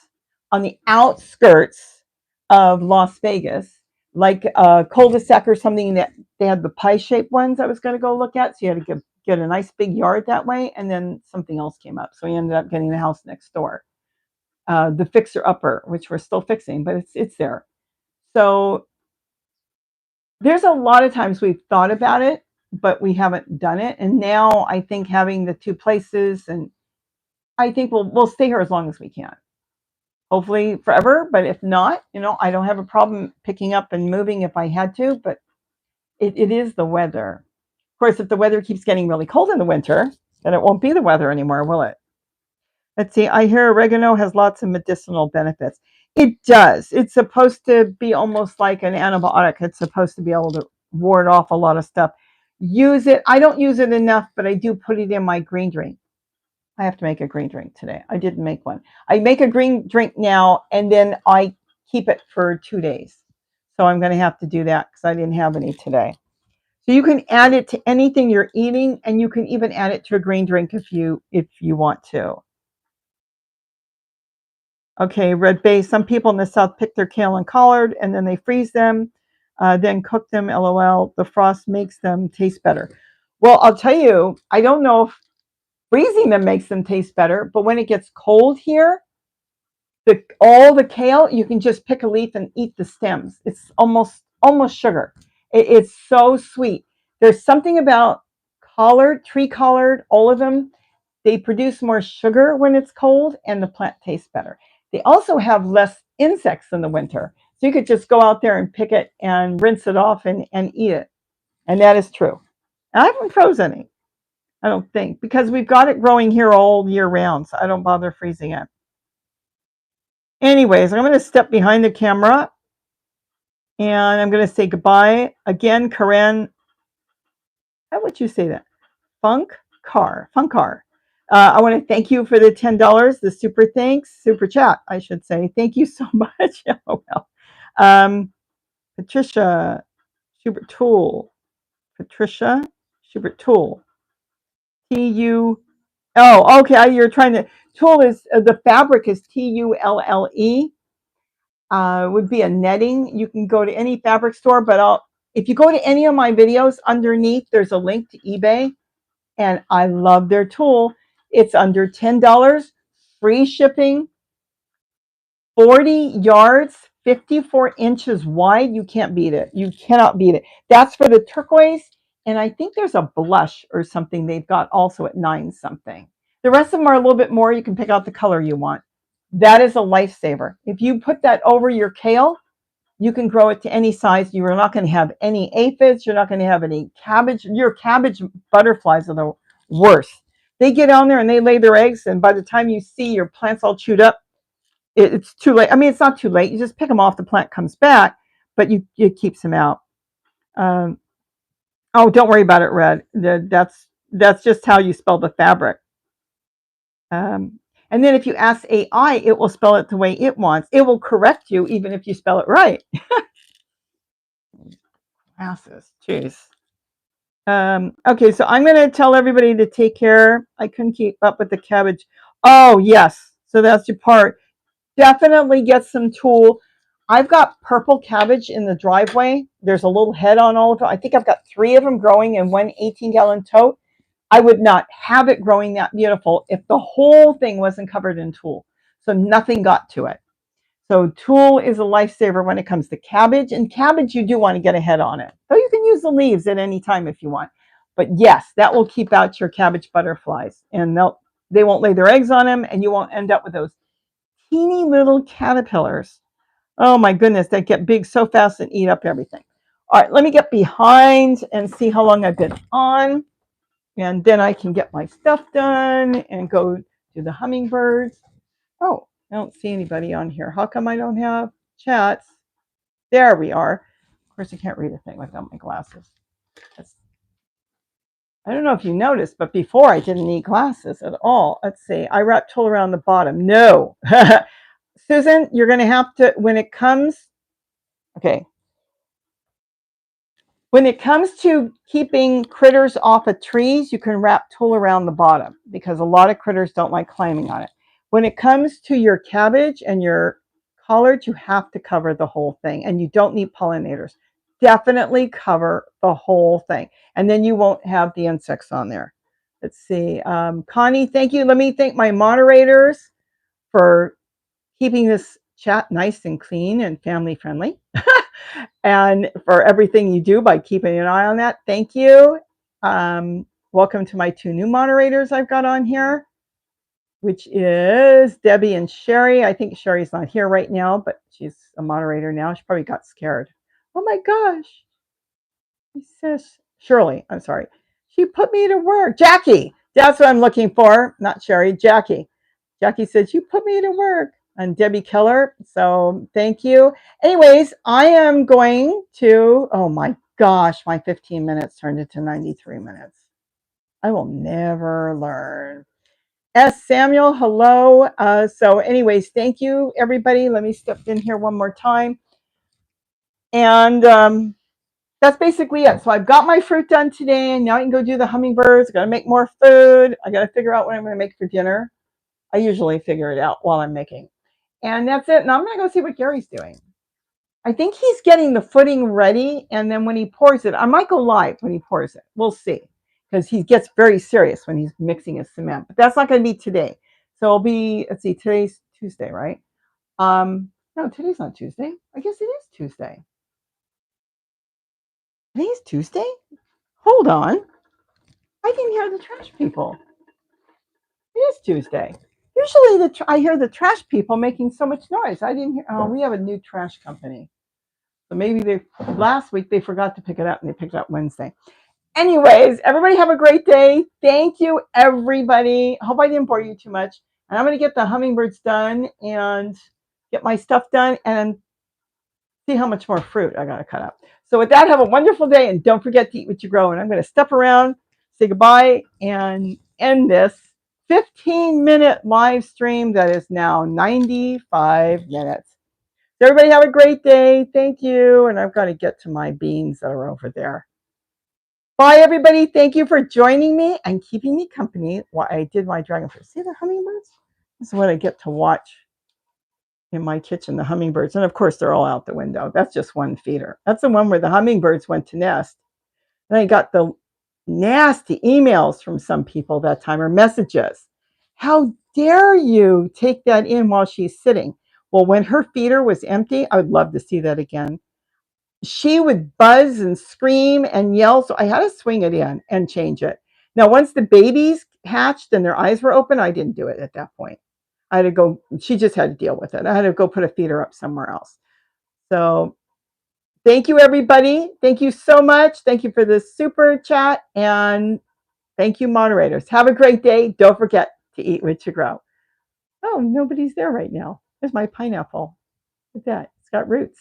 Speaker 1: on the outskirts of Las Vegas, like a cul-de-sac or something that they had the pie-shaped ones I was going to go look at. So you had to get a nice big yard that way. And then something else came up. So we ended up getting the house next door, the fixer-upper, which we're still fixing, but it's there. So there's a lot of times we've thought about it, but we haven't done it. And now I think having the two places, and I think we'll stay here as long as we can. Hopefully forever, but if not, I don't have a problem picking up and moving if I had to, but it is the weather. Of course, if the weather keeps getting really cold in the winter, then it won't be the weather anymore, will it? Let's see. I hear oregano has lots of medicinal benefits. It does. It's supposed to be almost like an antibiotic. It's supposed to be able to ward off a lot of stuff. Use it. I don't use it enough, but I do put it in my green drink. I have to make a green drink today. I didn't make one. I make a green drink now, and then I keep it for 2 days. So I'm going to have to do that because I didn't have any today. So you can add it to anything you're eating, and you can even add it to a green drink if you want to. Okay, Red Bay. Some people in the South pick their kale and collard, and then they freeze them, then cook them. LOL. The frost makes them taste better. Well, I'll tell you, I don't know if freezing them makes them taste better, but when it gets cold here, all the kale, you can just pick a leaf and eat the stems. It's almost sugar. It's so sweet. There's something about collard, tree collard, all of them. They produce more sugar when it's cold, and the plant tastes better. They also have less insects in the winter. So you could just go out there and pick it and rinse it off and eat it. And that is true. And I haven't frozen any, I don't think, because we've got it growing here all year round. So I don't bother freezing it. Anyways, I'm going to step behind the camera And I'm going to say goodbye. Again, Karen, how would you say that? Funk Car. I want to thank you for the $10, the super thanks, super chat, I should say. Thank you so much. Oh, well. Patricia Schubert Tool. Patricia Schubert Tool. Tull. Okay. You're trying to. Tool is the fabric is Tulle. Would be a netting. You can go to any fabric store, but if you go to any of my videos underneath, there's a link to eBay, and I love their tool. It's under $10, free shipping, 40 yards, 54 inches wide. You can't beat it. You cannot beat it. That's for the turquoise. And I think there's a blush or something they've got also at 9 something. The rest of them are a little bit more. You can pick out the color you want. That is a lifesaver. If you put that over your kale, you can grow it to any size. You are not going to have any aphids. You're not going to have any cabbage. Your cabbage butterflies are the worst. They get on there and they lay their eggs. And by the time you see your plants all chewed up, it's too late. I mean, it's not too late. You just pick them off. The plant comes back, but it keeps them out. Oh, don't worry about it, Red. That's just how you spell the fabric. And then if you ask AI, it will spell it the way it wants. It will correct you even if you spell it right. Glasses, jeez. Okay, so I'm going to tell everybody to take care. I couldn't keep up with the cabbage. Oh, yes. So that's your part. Definitely get some tulle. I've got purple cabbage in the driveway. There's a little head on all of them. I think I've got 3 of them growing in one 18-gallon tote. I would not have it growing that beautiful if the whole thing wasn't covered in tulle. So nothing got to it. So tulle is a lifesaver when it comes to cabbage. And cabbage, you do want to get a head on it. Though you can use the leaves at any time if you want. But yes, that will keep out your cabbage butterflies. And they won't lay their eggs on them. And you won't end up with those teeny little caterpillars. Oh my goodness, they get big so fast and eat up everything. All right, let me get behind and see how long I've been on. And then I can get my stuff done and go to the hummingbirds. Oh, I don't see anybody on here. How come I don't have chats? There we are. Of course, I can't read a thing without my glasses. I don't know if you noticed, but before I didn't need glasses at all. Let's see. I wrap tulle around the bottom. No. Susan, you're going to have to, when it comes to keeping critters off of trees, you can wrap tulle around the bottom because a lot of critters don't like climbing on it. When it comes to your cabbage and your collards, you have to cover the whole thing, and you don't need pollinators. Definitely cover the whole thing, and then you won't have the insects on there. Let's see. Connie, thank you. Let me thank my moderators for keeping this chat nice and clean and family friendly. And for everything you do by keeping an eye on that. Thank you. Welcome to my 2 new moderators I've got on here, which is Debbie and Sherry. I think Sherry's not here right now, but she's a moderator now. She probably got scared. Oh my gosh. He says, Shirley, I'm sorry. She put me to work. Jackie, that's what I'm looking for. Not Sherry, Jackie. Jackie says, you put me to work. And Debbie Keller. So thank you. Anyways, I am going to, oh my gosh, my 15 minutes turned into 93 minutes. I will never learn. S. Samuel, hello. So anyways, thank you, everybody. Let me step in here one more time. And that's basically it. So I've got my fruit done today. And now I can go do the hummingbirds. I got to make more food. I got to figure out what I'm going to make for dinner. I usually figure it out while I'm making. And that's it. And I'm going to go see what Gary's doing. I think he's getting the footing ready. And then when he pours it, I might go live when he pours it. We'll see. Because he gets very serious when he's mixing his cement. But that's not going to be today. So it'll be, let's see, today's Tuesday, right? No, today's not Tuesday. I guess it is Tuesday. Today's Tuesday? Hold on. I didn't hear the trash people. It is Tuesday. Usually I hear the trash people making so much noise. I didn't hear. Oh, we have a new trash company. So maybe last week they forgot to pick it up and they picked it up Wednesday. Anyways, everybody have a great day. Thank you, everybody. Hope I didn't bore you too much. And I'm going to get the hummingbirds done and get my stuff done. And see how much more fruit I got to cut up. So with that, have a wonderful day, and don't forget to eat what you grow. And I'm going to step around, say goodbye, and end this 15-minute live stream that is now 95 minutes. So everybody have a great day. Thank you. And I've got to get to my beans that are over there. Bye, everybody. Thank you for joining me and keeping me company while I did my dragon fruit. See the hummingbirds? This is what I get to watch in my kitchen, the hummingbirds. And of course, they're all out the window. That's just one feeder. That's the one where the hummingbirds went to nest. And I got the nasty emails from some people that time, or messages. How dare you take that in while she's sitting? Well, when her feeder was empty, I would love to see that again. She would buzz and scream and yell. So I had to swing it in and change it. Now, once the babies hatched and their eyes were open, I didn't do it at that point. I had to go, she just had to deal with it. I had to go put a feeder up somewhere else. So thank you, everybody. Thank you so much. Thank you for this super chat. And thank you, moderators. Have a great day. Don't forget to eat what you grow. Oh, nobody's there right now. There's my pineapple. Look at that. It's got roots.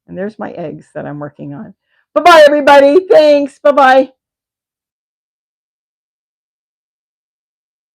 Speaker 1: And there's my eggs that I'm working on. Bye-bye, everybody. Thanks. Bye-bye.